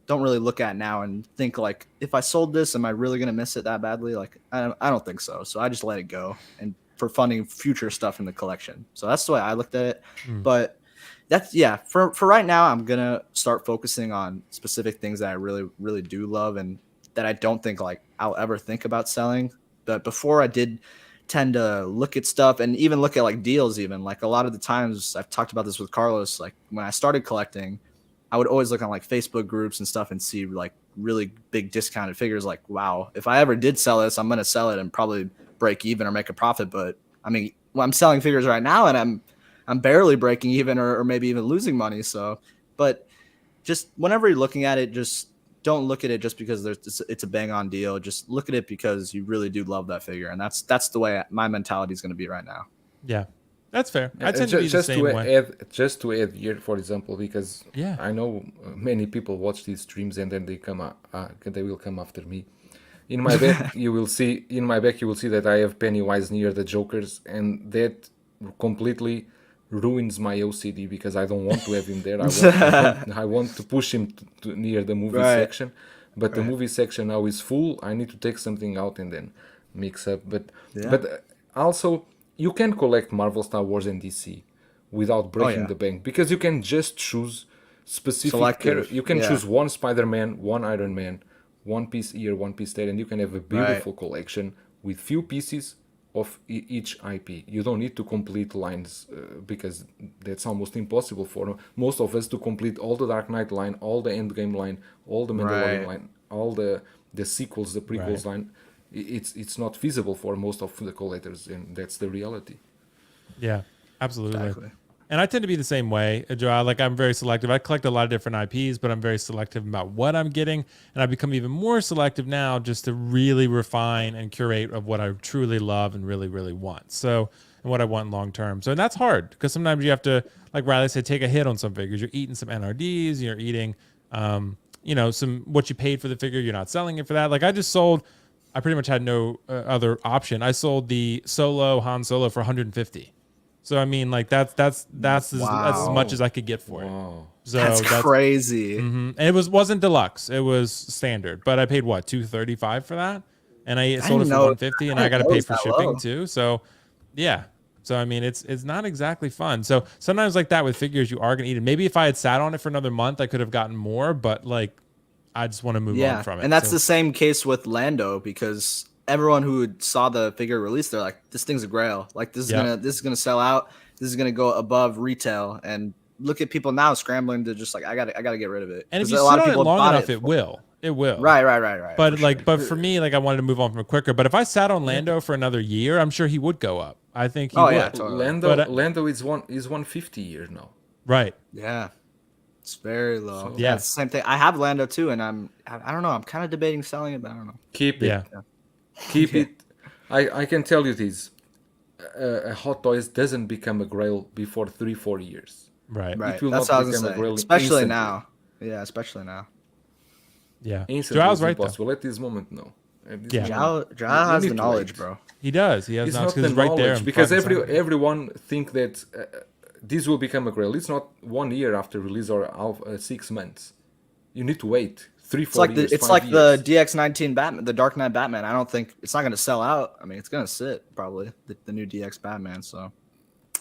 Speaker 2: don't really look at now and think like, if I sold this, am I really going to miss it that badly? Like, I don't think so. So I just let it go and for funding future stuff in the collection. So that's the way I looked at it. But that's, for right now, I'm going to start focusing on specific things that I really, really do love and that I don't think like I'll ever think about selling. But before I did tend to look at stuff and even look at like deals, even like a lot of the times I've talked about this with Carlos, like when I started collecting, I would always look on like Facebook groups and stuff and see like really big discounted figures. Like, wow, if I ever did sell this, I'm going to sell it and probably break even or make a profit. But I mean, well, I'm selling figures right now and I'm barely breaking even or maybe even losing money. So, but just whenever you're looking at it, just don't look at it just because it's a bang on deal. Just look at it because you really do love that figure. And that's the way my mentality is going to be right now.
Speaker 1: Yeah. That's fair. I tend to be the same way.
Speaker 3: Just to add here, for example, because
Speaker 1: Yeah.
Speaker 3: I know many people watch these streams and then they will come after me. In my back, you will see that I have Pennywise near the Jokers, and that completely ruins my OCD because I don't want to have him there. I want to push him to near the movie section, but the movie section now is full. I need to take something out and then mix up. But also, you can collect Marvel, Star Wars, and DC without breaking the bank because you can just choose specific characters. You can choose one Spider-Man, one Iron Man, one piece here, one piece there, and you can have a beautiful collection with few pieces of each IP. You don't need to complete lines because that's almost impossible for most of us to complete all the Dark Knight line, all the Endgame line, all the Mandalorian
Speaker 2: Right.
Speaker 3: line, all the sequels, the prequels line. It's not feasible for most of the collectors, and that's the reality.
Speaker 1: Yeah, absolutely.
Speaker 2: Exactly.
Speaker 1: And I tend to be the same way, Joel. Like I'm very selective. I collect a lot of different IPs, but I'm very selective about what I'm getting. And I become even more selective now just to really refine and curate of what I truly love and really, really want. So, and what I want long term. So, and that's hard because sometimes you have to, like Riley said, take a hit on some figures. You're eating some NRDs, you're eating, some what you paid for the figure. You're not selling it for that. Like I just sold, I pretty much had no other option. I sold the Han Solo for 150. So I mean, like that's as much as I could get for it. So
Speaker 2: That's crazy.
Speaker 1: And it wasn't deluxe; it was standard. But I paid what, $235 for that, and I sold it for $150, and I got to pay for shipping too. So yeah. So I mean, it's not exactly fun. So sometimes like that with figures, you are gonna eat it. Maybe if I had sat on it for another month, I could have gotten more. But like, I just want to move on from it.
Speaker 2: And that's the same case with Lando because everyone who saw the figure release, they're like, this thing's a grail. Like this is gonna sell out. This is gonna go above retail. And look at people now scrambling to just like, I gotta get rid of it.
Speaker 1: And if you sit on it long enough, it will. It will.
Speaker 2: Right.
Speaker 1: But for me, like I wanted to move on from it quicker. But if I sat on Lando for another year, I'm sure he would go up. I think he would.
Speaker 2: Yeah, totally.
Speaker 3: Lando is 150 years now.
Speaker 1: Right.
Speaker 2: Yeah. It's very low.
Speaker 1: So,
Speaker 2: yeah, it's the same thing. I have Lando too, and I don't know. I'm kind of debating selling it, but I don't know.
Speaker 3: Keep it.
Speaker 1: Yeah.
Speaker 3: Keep it. I can tell you this. A Hot Toys doesn't become a grail before 3-4 years.
Speaker 1: Right.
Speaker 2: Right.
Speaker 3: It will
Speaker 2: That's
Speaker 3: not
Speaker 2: what I was
Speaker 3: become
Speaker 2: gonna
Speaker 3: a
Speaker 2: say.
Speaker 3: grail
Speaker 2: Especially
Speaker 3: instantly.
Speaker 2: now. Yeah, especially now.
Speaker 1: Yeah.
Speaker 3: Instantly
Speaker 1: Joel's
Speaker 3: is
Speaker 1: right though.
Speaker 3: impossible. At this moment, no. At this
Speaker 1: Yeah.
Speaker 3: moment,
Speaker 2: Jao
Speaker 3: you
Speaker 2: has
Speaker 3: need
Speaker 2: the
Speaker 3: to
Speaker 2: knowledge,
Speaker 3: wait.
Speaker 2: bro.
Speaker 1: He does. He has
Speaker 3: It's
Speaker 1: knowledge
Speaker 3: not the
Speaker 1: because it's right there.
Speaker 3: knowledge
Speaker 1: in
Speaker 3: because
Speaker 1: front of him.
Speaker 3: everyone think that this will become a grail. It's not 1 year after release or 6 months. You need to wait 3-4 years.
Speaker 2: It's
Speaker 3: 5
Speaker 2: like
Speaker 3: years.
Speaker 2: the DX19 Batman, the Dark Knight Batman. I don't think it's not going to sell out. I mean, it's going to sit probably the new DX Batman. So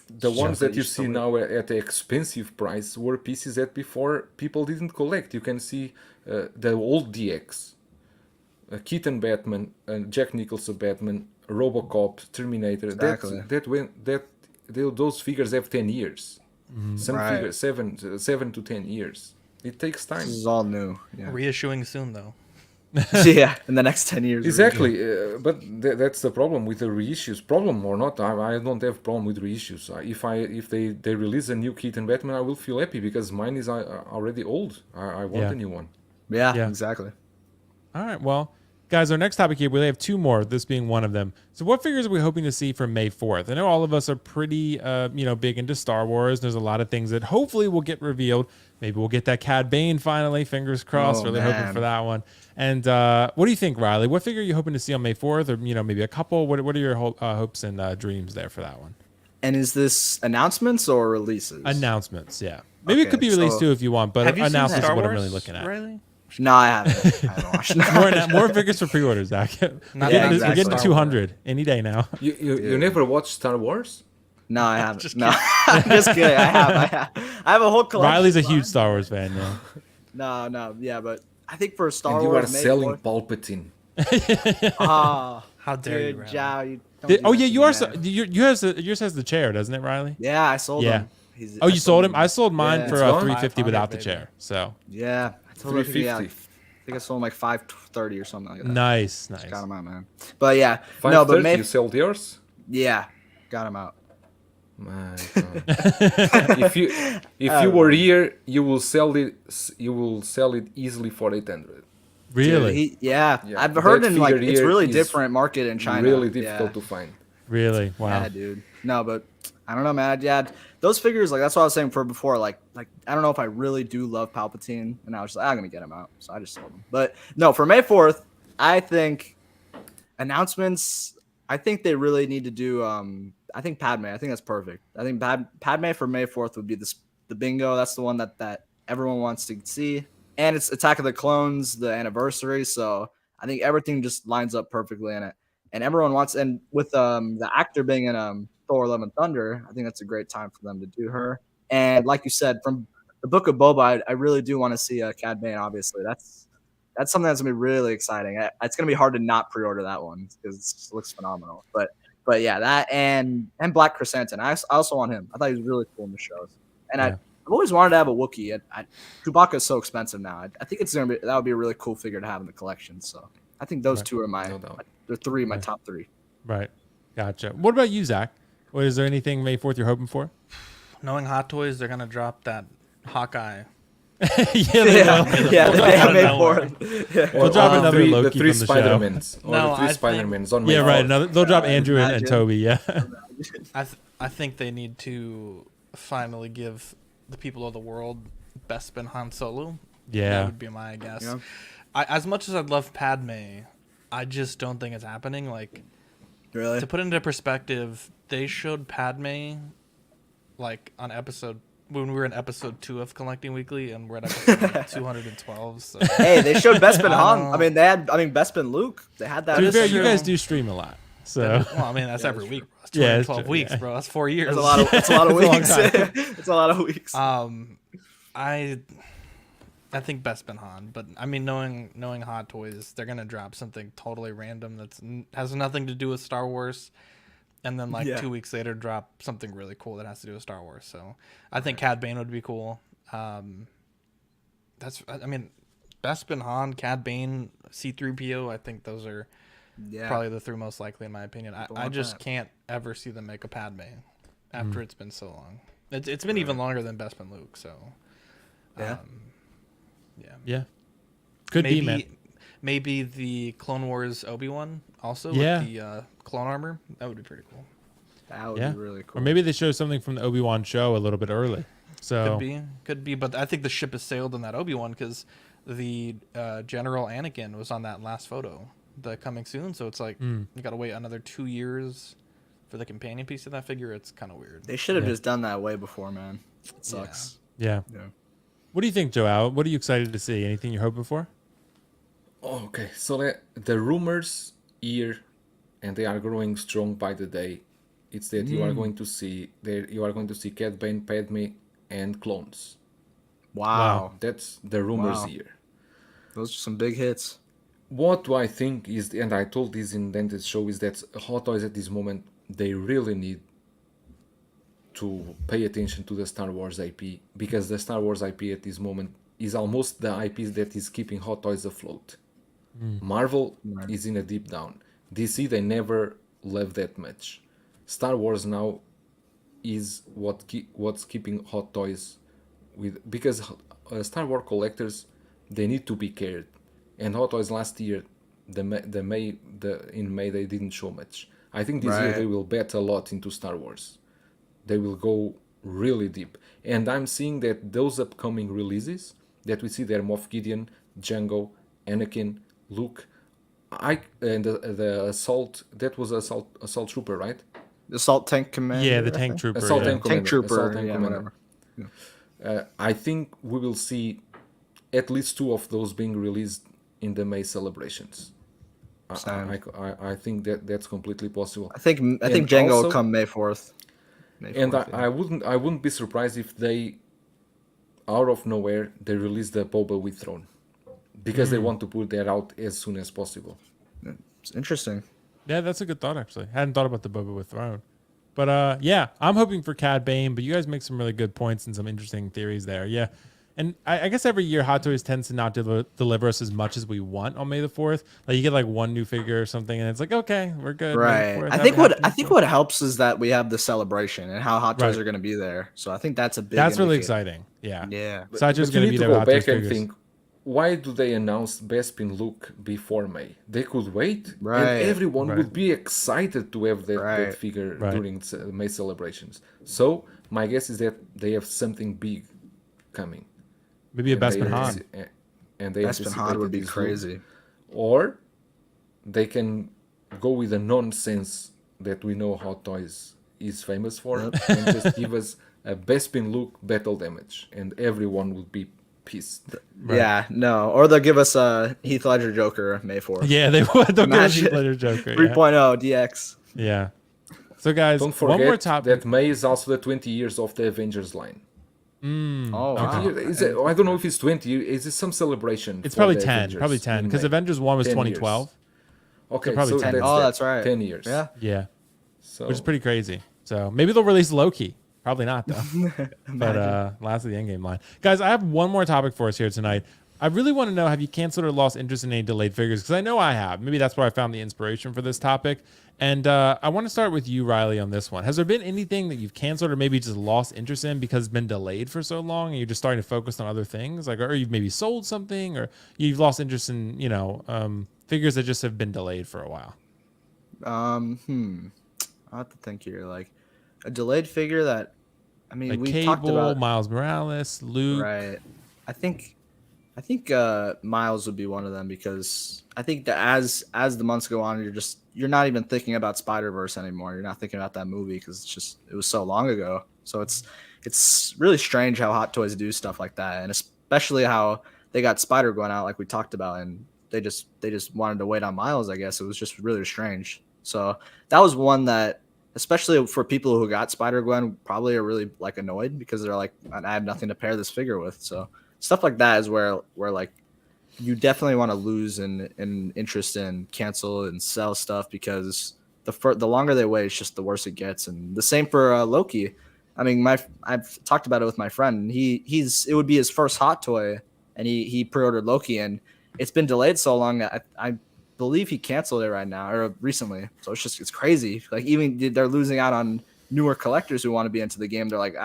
Speaker 3: the ones that you
Speaker 2: should
Speaker 3: see now at the expensive price were pieces that before people didn't collect. You can see the old DX, Keaton Batman, Jack Nicholson Batman, RoboCop, Terminator.
Speaker 2: Exactly.
Speaker 3: Those figures have 10 years. Some
Speaker 2: Right.
Speaker 3: figures 7 to 10 years. It takes time.
Speaker 2: this is all new. Yeah,
Speaker 5: Reissuing soon though.
Speaker 2: yeah. In the next 10 years,
Speaker 3: Exactly, but that's the problem with the reissues. Problem or not, I don't have problem with reissues. If they release a new Keaton Batman, I will feel happy because mine is already old. I want
Speaker 1: Yeah.
Speaker 3: a new one.
Speaker 2: Yeah, exactly.
Speaker 1: All right. Well, guys, our next topic here, we have two more, this being one of them. So what figures are we hoping to see for May 4th? I know all of us are pretty, big into Star Wars. There's a lot of things that hopefully will get revealed. Maybe we'll get that Cad Bane finally. Fingers crossed. Really hoping for that one. And what do you think, Riley? What figure are you hoping to see on May 4th? Or, maybe a couple? What are your hopes and dreams there for that one?
Speaker 2: And is this announcements or releases?
Speaker 1: Announcements, yeah. Maybe it
Speaker 2: Okay,
Speaker 1: could be released
Speaker 2: so-
Speaker 1: too if you want, but
Speaker 5: Have you seen
Speaker 1: announcements is
Speaker 5: Star
Speaker 1: what
Speaker 5: Wars,
Speaker 1: I'm really looking at.
Speaker 5: Riley?
Speaker 2: No, I haven't. I haven't watched.
Speaker 1: More figures for pre-orders, Zach. We're
Speaker 5: Not
Speaker 1: getting,
Speaker 2: exactly.
Speaker 1: we're getting to
Speaker 5: Star
Speaker 1: 200 any day now.
Speaker 3: You never watched Star Wars?
Speaker 2: No, I haven't.
Speaker 5: Just
Speaker 2: No, I'm just kidding. I have a whole collection.
Speaker 1: Riley's a huge Star Wars fan, yeah.
Speaker 2: No, yeah, but I think for Star
Speaker 3: And you
Speaker 2: Wars,
Speaker 3: are
Speaker 2: May
Speaker 3: selling
Speaker 2: 4th
Speaker 3: Palpatine.
Speaker 2: Ah,
Speaker 5: How dare you,
Speaker 2: dude,
Speaker 5: Riley.
Speaker 2: Jao, you don't do
Speaker 1: Oh
Speaker 2: that
Speaker 1: yeah,
Speaker 2: to
Speaker 1: you
Speaker 2: me,
Speaker 1: are.
Speaker 2: man.
Speaker 1: Yours has the chair, doesn't it, Riley?
Speaker 2: Yeah, I sold
Speaker 1: Yeah.
Speaker 2: him.
Speaker 1: Oh, you sold him? I sold mine
Speaker 2: Yeah.
Speaker 1: for
Speaker 3: It's gone?
Speaker 1: 350 without the
Speaker 5: 500,
Speaker 1: chair. So
Speaker 2: Yeah, I told him. Yeah, I
Speaker 3: 350.
Speaker 2: think I sold him like 530 or something like that.
Speaker 1: nice.
Speaker 2: Got him out, man. But yeah,
Speaker 3: 530,
Speaker 2: no, but May.
Speaker 3: you sold yours?
Speaker 2: Yeah, got him out.
Speaker 3: My God. if you were here, you will sell it. You will sell it easily for 800.
Speaker 1: Really,
Speaker 2: Yeah,
Speaker 3: Yeah,
Speaker 2: I've heard
Speaker 3: that
Speaker 2: in like
Speaker 3: figure
Speaker 2: it's
Speaker 3: here
Speaker 2: really
Speaker 3: is
Speaker 2: different market in China.
Speaker 3: Really difficult
Speaker 2: yeah.
Speaker 3: to find.
Speaker 1: really. Wow.
Speaker 2: Yeah, dude. No, but I don't know, man. Yeah, those figures, like that's what I was saying for before. Like I don't know if I really do love Palpatine, and I was just like, I'm gonna get him out, so I just sold him. But no, for May 4th, I think announcements. I think they really need to do. I think Padme. I think that's perfect. I think Padme for May 4th would be the bingo. That's the one that everyone wants to see, and it's Attack of the Clones, the anniversary. So I think everything just lines up perfectly in it. And everyone wants, and with the actor being in Thor: Love and Thunder, I think that's a great time for them to do her. And like you said, from the Book of Boba, I really do want to see Cad Bane. Obviously, that's something that's gonna be really exciting. It's gonna be hard to not pre-order that one because it looks phenomenal. But But yeah, that and Black Chrysanthemum. I also want him. I thought he was really cool in the shows. And
Speaker 1: Yeah.
Speaker 2: I've always wanted to have a Wookiee. Chewbacca is so expensive now. I think that would be a really cool figure to have in the collection. So I think those two are my top three.
Speaker 1: Right. Gotcha. What about you, Zach? Is there anything May 4th you're hoping for?
Speaker 5: Knowing Hot Toys, they're gonna drop that Hawkeye.
Speaker 1: Yeah, they will.
Speaker 2: Yeah, they
Speaker 5: out of
Speaker 2: made
Speaker 5: nowhere.
Speaker 2: for it.
Speaker 1: They'll drop another Loki
Speaker 3: the three
Speaker 1: from the show.
Speaker 3: Spider-Mans. Or
Speaker 5: No,
Speaker 3: the three
Speaker 5: I think-
Speaker 3: Spider-Mans on May
Speaker 1: Yeah, right.
Speaker 3: 4th.
Speaker 1: They'll drop Andrew and
Speaker 2: imagine.
Speaker 1: Toby. Yeah.
Speaker 5: I think they need to finally give the people of the world Bespin Han Solo.
Speaker 1: Yeah.
Speaker 5: That would be my guess.
Speaker 2: Yeah.
Speaker 5: As much as I'd love Padme, I just don't think it's happening. Like,
Speaker 2: Really?
Speaker 5: to put it into perspective, they showed Padme like on when we were in episode 2 of Collecting Weekly, and we're at episode 212. So.
Speaker 2: Hey, they showed Bespin
Speaker 5: I
Speaker 2: Han.
Speaker 5: know.
Speaker 2: I mean, Bespin Luke. They had that.
Speaker 1: To be
Speaker 5: is
Speaker 1: fair,
Speaker 5: true.
Speaker 1: you guys do stream a lot. So
Speaker 5: Well, I mean, that's every week. Bro. That's
Speaker 1: Yeah, it's
Speaker 5: 212
Speaker 1: true,
Speaker 5: weeks,
Speaker 1: yeah.
Speaker 5: bro. That's 4 years.
Speaker 2: It's a lot of
Speaker 1: It's a long
Speaker 2: weeks.
Speaker 1: time.
Speaker 2: It's a lot of weeks.
Speaker 5: I think Bespin Han, but I mean, knowing Hot Toys, they're gonna drop something totally random has nothing to do with Star Wars, and then 2 weeks later drop something really cool that has to do with Star Wars. So I think Cad Bane would be cool. Bespin Han, Cad Bane, C-3PO. I think those are probably the three most likely in my opinion. I just can't ever see them make a Padme after it's been so long. It's been even longer than Bespin Luke. So
Speaker 1: yeah. Could be, man.
Speaker 5: Maybe the Clone Wars Obi-Wan also
Speaker 1: Yeah.
Speaker 5: with the clone armor. That would be pretty cool.
Speaker 2: That would
Speaker 1: Yeah.
Speaker 2: be really cool.
Speaker 1: Or maybe they show something from the Obi-Wan show a little bit early. So
Speaker 5: Could be. But I think the ship has sailed in that Obi-Wan because the General Anakin was on that last photo, the coming soon. So it's like you got to wait another 2 years for the companion piece of that figure. It's kind of weird.
Speaker 2: They should have just done that way before, man. It sucks.
Speaker 1: yeah.
Speaker 2: Yeah.
Speaker 1: What do you think, Joel? What are you excited to see? Anything you're hoping for?
Speaker 3: Okay, so the rumors here, and they are growing strong by the day. It's that you are going to see Cad Bane, Padme, and clones.
Speaker 2: Wow.
Speaker 3: That's the rumors
Speaker 2: Wow.
Speaker 3: here.
Speaker 2: Those are some big hits.
Speaker 3: What do I think is, and I told this in Dante's show, is that Hot Toys at this moment, they really need to pay attention to the Star Wars IP, because the Star Wars IP at this moment is almost the IP that is keeping Hot Toys afloat. Marvel is in a deep down. DC, they never left that much. Star Wars now is what's keeping Hot Toys because Star Wars collectors, they need to be cared. And Hot Toys last year, in May they didn't show much. I think this year they will bet a lot into Star Wars. They will go really deep. And I'm seeing that those upcoming releases that we see there, Moff Gideon, Django, Anakin, Luke, and the assault, that was assault trooper, right?
Speaker 2: The Assault Tank Commander.
Speaker 1: Yeah, the tank trooper.
Speaker 3: Assault
Speaker 1: yeah.
Speaker 3: Tank Commander.
Speaker 2: Tank Trooper.
Speaker 3: Assault Tank
Speaker 2: Yeah,
Speaker 3: Commander.
Speaker 2: whatever.
Speaker 3: I think we will see at least 2 of those being released in the May celebrations. I think that's completely possible.
Speaker 2: I think
Speaker 3: And
Speaker 2: Django
Speaker 3: also-
Speaker 2: will come May 4th.
Speaker 3: And I wouldn't be surprised if they, out of nowhere, they release the Boba with throne, because they want to put that out as soon as possible.
Speaker 2: It's interesting.
Speaker 1: Yeah, that's a good thought, actually. I hadn't thought about the Boba with Throne. But yeah, I'm hoping for Cad Bane, but you guys make some really good points and some interesting theories there. Yeah. And I guess every year Hot Toys tends to not deliver us as much as we want on May the 4th. Like you get like one new figure or something, and it's like, okay, we're good. May the
Speaker 2: Right.
Speaker 1: 4th,
Speaker 2: I
Speaker 1: have
Speaker 2: think
Speaker 1: it happen.
Speaker 2: I think what helps is that we have the celebration and how Hot Toys
Speaker 1: Right.
Speaker 2: are going to be there. So I think that's a big.
Speaker 1: That's really
Speaker 2: indicator.
Speaker 1: exciting. Yeah.
Speaker 2: Yeah.
Speaker 1: Sideshow's
Speaker 3: But
Speaker 1: going
Speaker 3: you
Speaker 1: to be
Speaker 3: need to
Speaker 1: there
Speaker 3: go
Speaker 1: with Hot Toys
Speaker 3: back and
Speaker 1: figures.
Speaker 3: think, why do they announce Bespin Luke before May? They could wait,
Speaker 2: Right.
Speaker 3: and everyone
Speaker 1: Right.
Speaker 3: would be excited to have that
Speaker 2: Right.
Speaker 3: figure
Speaker 1: Right.
Speaker 3: during May celebrations. So my guess is that they have something big coming.
Speaker 1: Maybe a
Speaker 3: And they
Speaker 1: Bespin Han.
Speaker 3: antici- And they
Speaker 2: Bespin Han would be
Speaker 3: anticipated this
Speaker 2: crazy.
Speaker 3: Or they can go with the nonsense that we know Hot Toys is famous for, and just give us a Bespin Luke battle damage, and everyone would be pissed.
Speaker 2: Yeah. No. Or they'll give us a Heath Ledger Joker May 4th.
Speaker 1: Yeah, they would. They'll give us
Speaker 2: Imagine.
Speaker 1: Heath Ledger Joker.
Speaker 2: 3.0 DX.
Speaker 1: Yeah. So, guys,
Speaker 3: Don't
Speaker 1: one more
Speaker 3: forget
Speaker 1: topic.
Speaker 3: that May is also the 20 years of the Avengers line.
Speaker 2: Oh, wow.
Speaker 3: I don't know if it's 20. Is it some celebration?
Speaker 1: It's
Speaker 3: for
Speaker 1: probably
Speaker 3: the
Speaker 1: 10.
Speaker 3: Avengers
Speaker 1: Probably 10.
Speaker 3: in
Speaker 1: Because
Speaker 3: May?
Speaker 1: Avengers 1 was
Speaker 3: 10 years.
Speaker 1: 2012.
Speaker 3: Okay,
Speaker 1: probably
Speaker 3: so
Speaker 1: 10.
Speaker 2: Oh,
Speaker 3: that.
Speaker 2: that's right.
Speaker 3: 10 years.
Speaker 2: Yeah.
Speaker 1: Yeah.
Speaker 3: So
Speaker 1: which is pretty crazy. So maybe they'll release Loki. Probably not though. But last of the endgame line, guys. I have one more topic for us here tonight. I really want to know: have you canceled or lost interest in any delayed figures? Because I know I have. Maybe that's where I found the inspiration for this topic. And I want to start with you, Riley, on this one. Has there been anything that you've canceled or maybe just lost interest in because it's been delayed for so long, and you're just starting to focus on other things, like, or you've maybe sold something, or you've lost interest in figures that just have been delayed for a while?
Speaker 2: I have to think here. Like a delayed figure that, I mean,
Speaker 1: Like
Speaker 2: we
Speaker 1: Cable,
Speaker 2: talked about,
Speaker 1: Miles Morales, Luke.
Speaker 2: right? I think Miles would be one of them, because I think that as the months go on, you're not even thinking about Spider-Verse anymore. You're not thinking about that movie because it was so long ago. So it's really strange how Hot Toys do stuff like that, and especially how they got Spider going out, like we talked about, and they just wanted to wait on Miles. I guess it was just really strange. So that was one that, especially for people who got Spider-Gwen, probably are really like annoyed, because they're like, I have nothing to pair this figure with. So stuff like that is where like you definitely want to lose in interest in cancel and sell stuff, because the longer they wait, it's just the worse it gets. And the same for Loki. I mean, I've talked about it with my friend. And it would be his first Hot Toy, and he pre-ordered Loki, and it's been delayed so long that I believe he canceled it right now, or recently. So it's crazy. Like, even they're losing out on newer collectors who want to be into the game. They're like,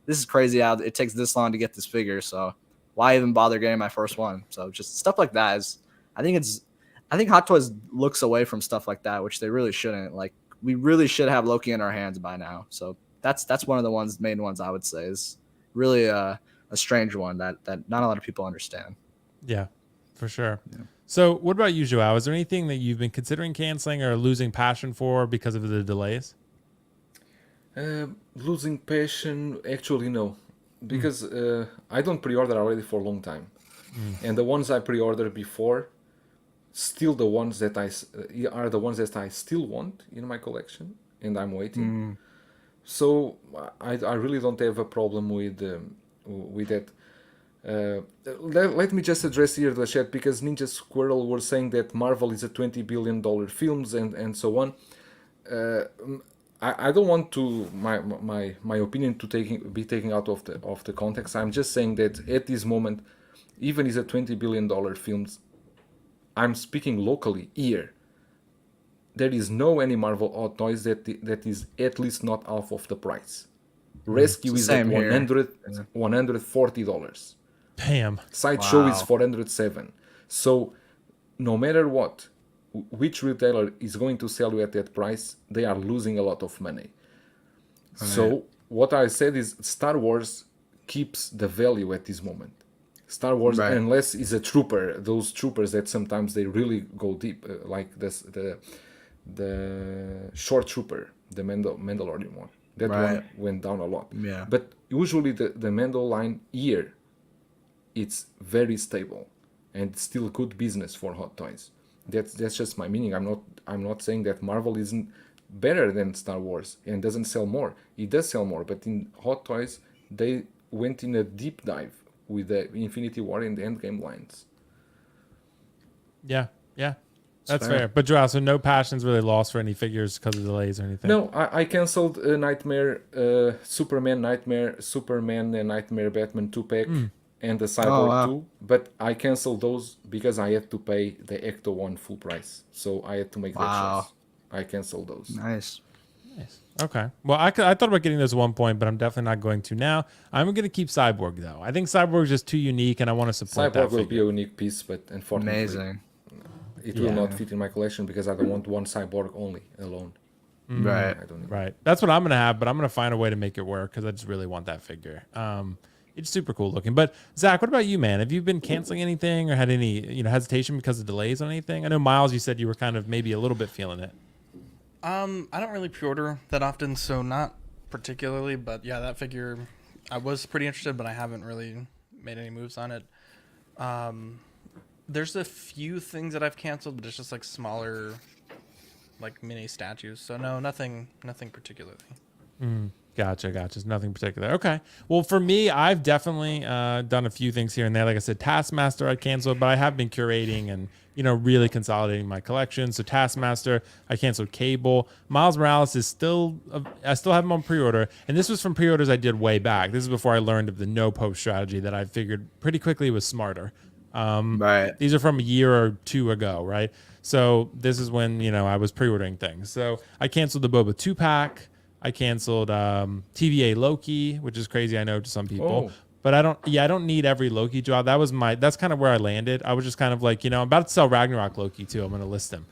Speaker 2: this is crazy how it takes this long to get this figure. So why even bother getting my first one? So just stuff like that I think Hot Toys looks away from stuff like that, which they really shouldn't. Like, we really should have Loki in our hands by now. So that's one of the main ones I would say is really a strange one that not a lot of people understand.
Speaker 1: Yeah, for sure.
Speaker 2: Yeah.
Speaker 1: So what about you, Joao? Is there anything that you've been considering canceling or losing passion for because of the delays?
Speaker 3: Losing passion, actually no, because I don't pre-order already for a long time, and the ones I pre-ordered before, still the ones that are the ones that I still want in my collection, and I'm waiting. So I really don't have a problem with that. Let me just address here the chat, because Ninja Squirrel was saying that Marvel is a $20 billion films and so on. I don't want to my opinion to be taken out of the context. I'm just saying that at this moment, even is a $20 billion films, I'm speaking locally here. There is no any Marvel Hot Toys that is at least not half of the price. Rescue is at $140.
Speaker 1: Damn.
Speaker 3: Sideshow is $407. So no matter what, which retailer is going to sell you at that price, they are losing a lot of money. So what I said is Star Wars keeps the value at this moment. Star Wars, unless it's a trooper, those troopers that sometimes they really go deep, like the short trooper, the Mandalorian one. That one went down a lot.
Speaker 2: Yeah.
Speaker 3: But usually the Mando line here, it's very stable and still good business for Hot Toys. That's just my meaning. I'm not saying that Marvel isn't better than Star Wars and doesn't sell more. It does sell more, but in Hot Toys they went in a deep dive with the Infinity War and the Endgame lines.
Speaker 1: Yeah, that's fair. But Joao, so no passion's really lost for any figures because of delays or anything?
Speaker 3: No, I canceled Nightmare, Superman Nightmare, Superman and Nightmare Batman 2-pack. And the Cyborg 2, but I canceled those because I had to pay the Ecto 1 full price. So I had to make that choice. I canceled those.
Speaker 2: Nice.
Speaker 1: Okay. Well, I thought about getting those at one point, but I'm definitely not going to now. I'm going to keep Cyborg, though. I think Cyborg is just too unique, and I want to support that
Speaker 3: Cyborg will be a unique piece, but unfortunately, it will not fit in my collection because I don't want one Cyborg only, alone.
Speaker 2: Right.
Speaker 3: I don't need
Speaker 1: Right. That's what I'm going to have, but I'm going to find a way to make it work because I just really want that figure. It's super cool looking. But Zach, what about you, man? Have you been canceling anything or had any, hesitation because of delays on anything? I know Miles, you said you were kind of maybe a little bit feeling it.
Speaker 5: I don't really pre-order that often, so not particularly. But yeah, that figure, I was pretty interested, but I haven't really made any moves on it. There's a few things that I've canceled, but it's just like smaller, like mini statues. So no, nothing particularly.
Speaker 1: Gotcha. Nothing particular. Okay. Well, for me, I've definitely done a few things here and there. Like I said, Taskmaster I canceled, but I have been curating and really consolidating my collection. So Taskmaster, I canceled Cable. Miles Morales is still, I still have him on pre-order, and this was from pre-orders I did way back. This is before I learned of the no post strategy that I figured pretty quickly was smarter.
Speaker 2: Right.
Speaker 1: These are from a year or two ago, right? So this is when I was pre-ordering things. So I canceled the Boba 2-pack. I canceled TVA Loki, which is crazy, I know, to some people. But I don't need every Loki drop. That's kind of where I landed. I was just kind of like, I'm about to sell Ragnarok Loki too. I'm going to list him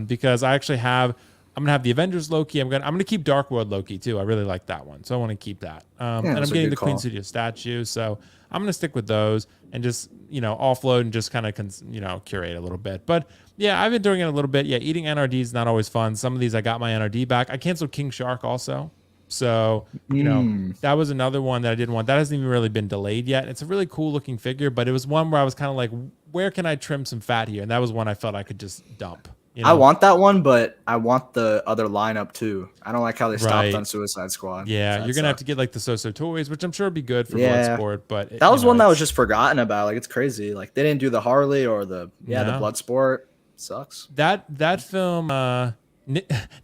Speaker 1: because I'm going to have the Avengers Loki. I'm going to keep Dark World Loki too. I really like that one. So I want to keep that. And I'm getting the Queen Studio statue. So I'm going to stick with those and just, offload and just kind of, curate a little bit. But yeah, I've been doing it a little bit. Yeah, eating NRD is not always fun. Some of these I got my NRD back. I canceled King Shark also. So, that was another one that I didn't want. That hasn't even really been delayed yet. It's a really cool looking figure, but it was one where I was kind of like, where can I trim some fat here? And that was one I felt I could just dump.
Speaker 2: I want that one, but I want the other lineup too. I don't like how they stopped on Suicide Squad.
Speaker 1: Yeah, you're going to have to get like the So-So Toys, which I'm sure would be good for Bloodsport. But
Speaker 2: that was one that was just forgotten about. Like, it's crazy. Like, they didn't do the Harley or the Bloodsport. Sucks.
Speaker 1: That film...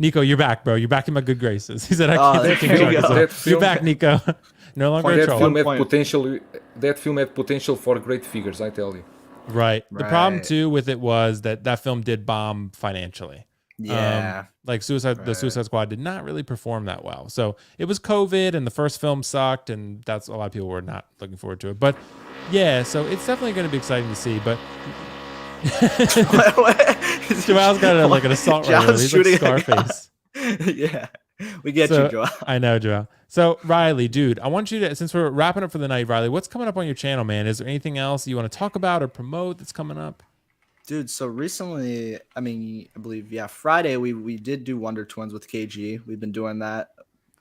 Speaker 1: Nico, you're back, bro. You're back in my good graces. He said, "I can't." You're back, Nico. No longer a troll.
Speaker 3: That film had potential for great figures, I tell you.
Speaker 1: Right. The problem too with it was that film did bomb financially.
Speaker 2: Yeah.
Speaker 1: Like the Suicide Squad did not really perform that well. So it was COVID, and the first film sucked, and that's a lot of people were not looking forward to it. But yeah, so it's definitely going to be exciting to see. But Joel's got like an assault rifle. He's like Scarface.
Speaker 2: Yeah, we get you, Joel.
Speaker 1: I know, Joel. So Riley, dude, I want you to, since we're wrapping up for the night, Riley, what's coming up on your channel, man? Is there anything else you want to talk about or promote that's coming up?
Speaker 2: Dude, so recently, I believe, Friday we did do Wonder Twins with KG. We've been doing that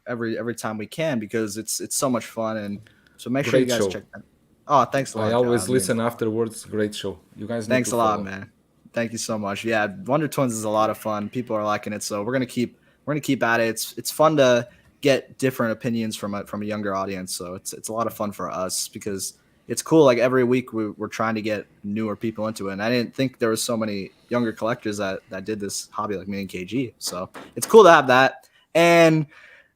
Speaker 2: every time we can because it's so much fun, and so make sure you guys check that. Oh, thanks a lot.
Speaker 3: I always listen afterwards. Great show. You guys.
Speaker 2: Thanks a lot, man. Thank you so much. Yeah, Wonder Twins is a lot of fun. People are liking it, so we're gonna keep at it. It's fun to get different opinions from a younger audience. So it's a lot of fun for us because it's cool. Like every week we're trying to get newer people into it. And I didn't think there was so many younger collectors that did this hobby like me and KG. So it's cool to have that. And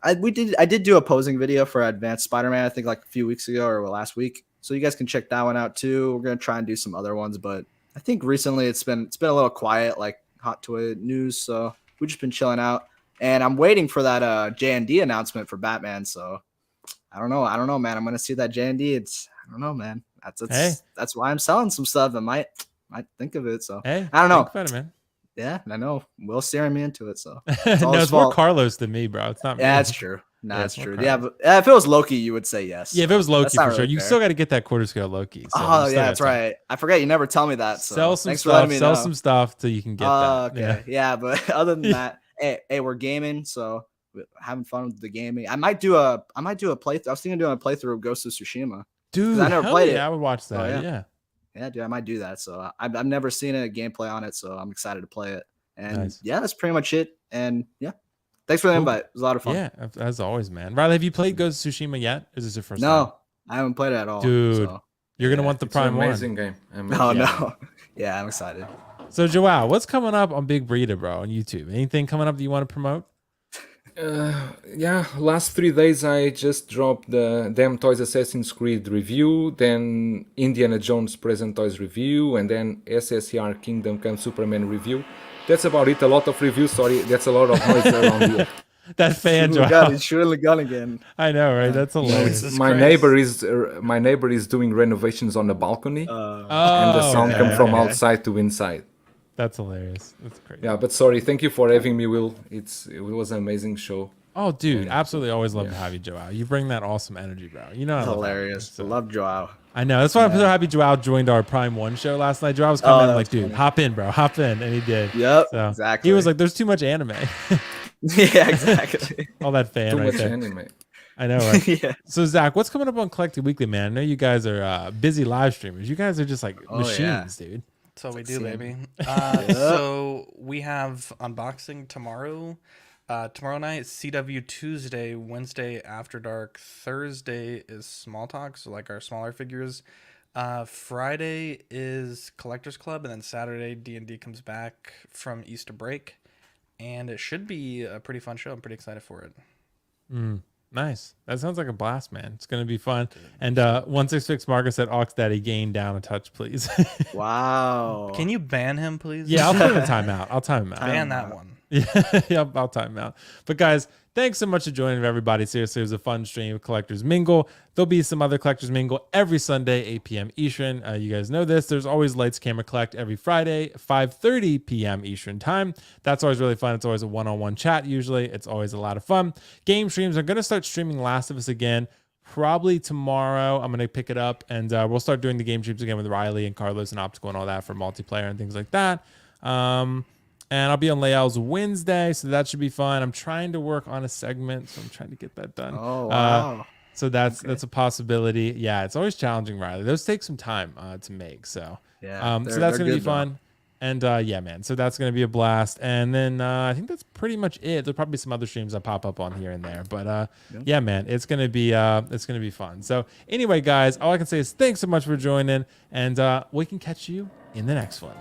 Speaker 2: I did do a posing video for Advanced Spider-Man, I think like a few weeks ago or last week. So you guys can check that one out too. We're gonna try and do some other ones, but I think recently it's been a little quiet, like hot toy news. So we've just been chilling out, and I'm waiting for that J&D announcement for Batman. So I don't know, man. I'm gonna see that J&D. I don't know, man. That's why I'm selling some stuff. I might think of it. So I don't know.
Speaker 1: Think about it, man.
Speaker 2: Yeah, I know. Will's steering me into it. So
Speaker 1: it's more Carlos than me, bro. It's not me.
Speaker 2: Yeah, that's true. No, that's true. Yeah, but if it was Loki, you would say yes.
Speaker 1: Yeah, if it was Loki, for sure. You still got to get that quarter scale Loki. So
Speaker 2: that's right. I forget. You never tell me that. So
Speaker 1: sell some stuff. Sell some stuff till you can get that.
Speaker 2: Okay. Yeah, but other than that, hey, we're gaming, so we're having fun with the gaming. I might do a playthrough. I was thinking of doing a playthrough of Ghost of Tsushima.
Speaker 1: Dude,
Speaker 2: I never played it.
Speaker 1: I would watch that. Yeah.
Speaker 2: Yeah, dude, I might do that. So I've never seen a gameplay on it, so I'm excited to play it. And that's pretty much it. And yeah. Thanks for the invite. It was a lot of fun.
Speaker 1: Yeah, as always, man. Riley, have you played Ghost of Tsushima yet? Is this your first time?
Speaker 2: No, I haven't played it at all.
Speaker 1: Dude, you're going to want the Prime one.
Speaker 3: Amazing game.
Speaker 2: No. Yeah, I'm excited.
Speaker 1: So, Joao, what's coming up on Big Burrito, bro, on YouTube? Anything coming up that you want to promote?
Speaker 3: Last 3 days I just dropped the Damn Toys Assassin's Creed review, then Indiana Jones Present Toys review, and then SSCR Kingdom Come Superman review. That's about it. A lot of reviews. Sorry, that's a lot of noise around here.
Speaker 1: That fan, Joao.
Speaker 2: God, it's surely gone again.
Speaker 1: I know, right? That's hilarious.
Speaker 3: My neighbor is doing renovations on the balcony, and the sound comes from outside to inside.
Speaker 1: That's hilarious. That's crazy.
Speaker 3: Yeah, but sorry. Thank you for having me, Will. It was an amazing show.
Speaker 1: Oh, dude, absolutely. Always love to have you, Joao. You bring that awesome energy, bro. You know,
Speaker 2: hilarious. I love Joao.
Speaker 1: I know. That's why I'm so happy Joao joined our Prime 1 show last night. Joao was coming in like, dude, funny. Hop in, bro. Hop in. And he did.
Speaker 2: Yep, so exactly.
Speaker 1: He was like, there's too much anime.
Speaker 2: Yeah, exactly.
Speaker 1: All that fan
Speaker 3: too
Speaker 1: right
Speaker 3: much
Speaker 1: there.
Speaker 3: Anime.
Speaker 1: I know, right?
Speaker 2: Yeah.
Speaker 1: So, Zach, what's coming up on Collected Weekly, man? I know you guys are busy live streamers. You guys are just like machines, dude.
Speaker 5: That's what we do, baby. So we have unboxing tomorrow. Tomorrow night, CW Tuesday, Wednesday After Dark, Thursday is Small Talk, so like our smaller figures. Friday is Collectors Club, and then Saturday D&D comes back from Easter break, and it should be a pretty fun show. I'm pretty excited for it.
Speaker 1: Nice. That sounds like a blast, man. It's gonna be fun. And 166 Marcus said, "Ox Daddy, gain down a touch, please."
Speaker 2: Wow.
Speaker 5: Can you ban him, please?
Speaker 1: Yeah, I'll put him in timeout. I'll time him out.
Speaker 5: ban that one.
Speaker 1: Yeah, I'll time him out. But guys, thanks so much for joining everybody. Seriously, it was a fun stream of Collectors Mingle. There'll be some other Collectors Mingle every Sunday, 8 p.m. Eastern. You guys know this. There's always Lights Camera Collect every Friday, 5:30 p.m. Eastern time. That's always really fun. It's always a one-on-one chat usually. It's always a lot of fun. Game streams. I'm going to start streaming Last of Us again. Probably tomorrow. I'm going to pick it up, and we'll start doing the game streams again with Riley and Carlos and Optical and all that for multiplayer and things like that. And I'll be on Layals Wednesday, so that should be fun. I'm trying to work on a segment, so I'm trying to get that done.
Speaker 2: Oh, wow.
Speaker 1: So that's a possibility. Yeah, it's always challenging, Riley. Those take some time to make. So
Speaker 2: Yeah,
Speaker 1: so that's gonna be
Speaker 2: good,
Speaker 1: fun. And yeah, man. So that's gonna be a blast. And then I think that's pretty much it. There'll probably be some other streams that pop up on here and there. But yeah, man, it's gonna be fun. So anyway, guys, all I can say is thanks so much for joining, and we can catch you in the next one.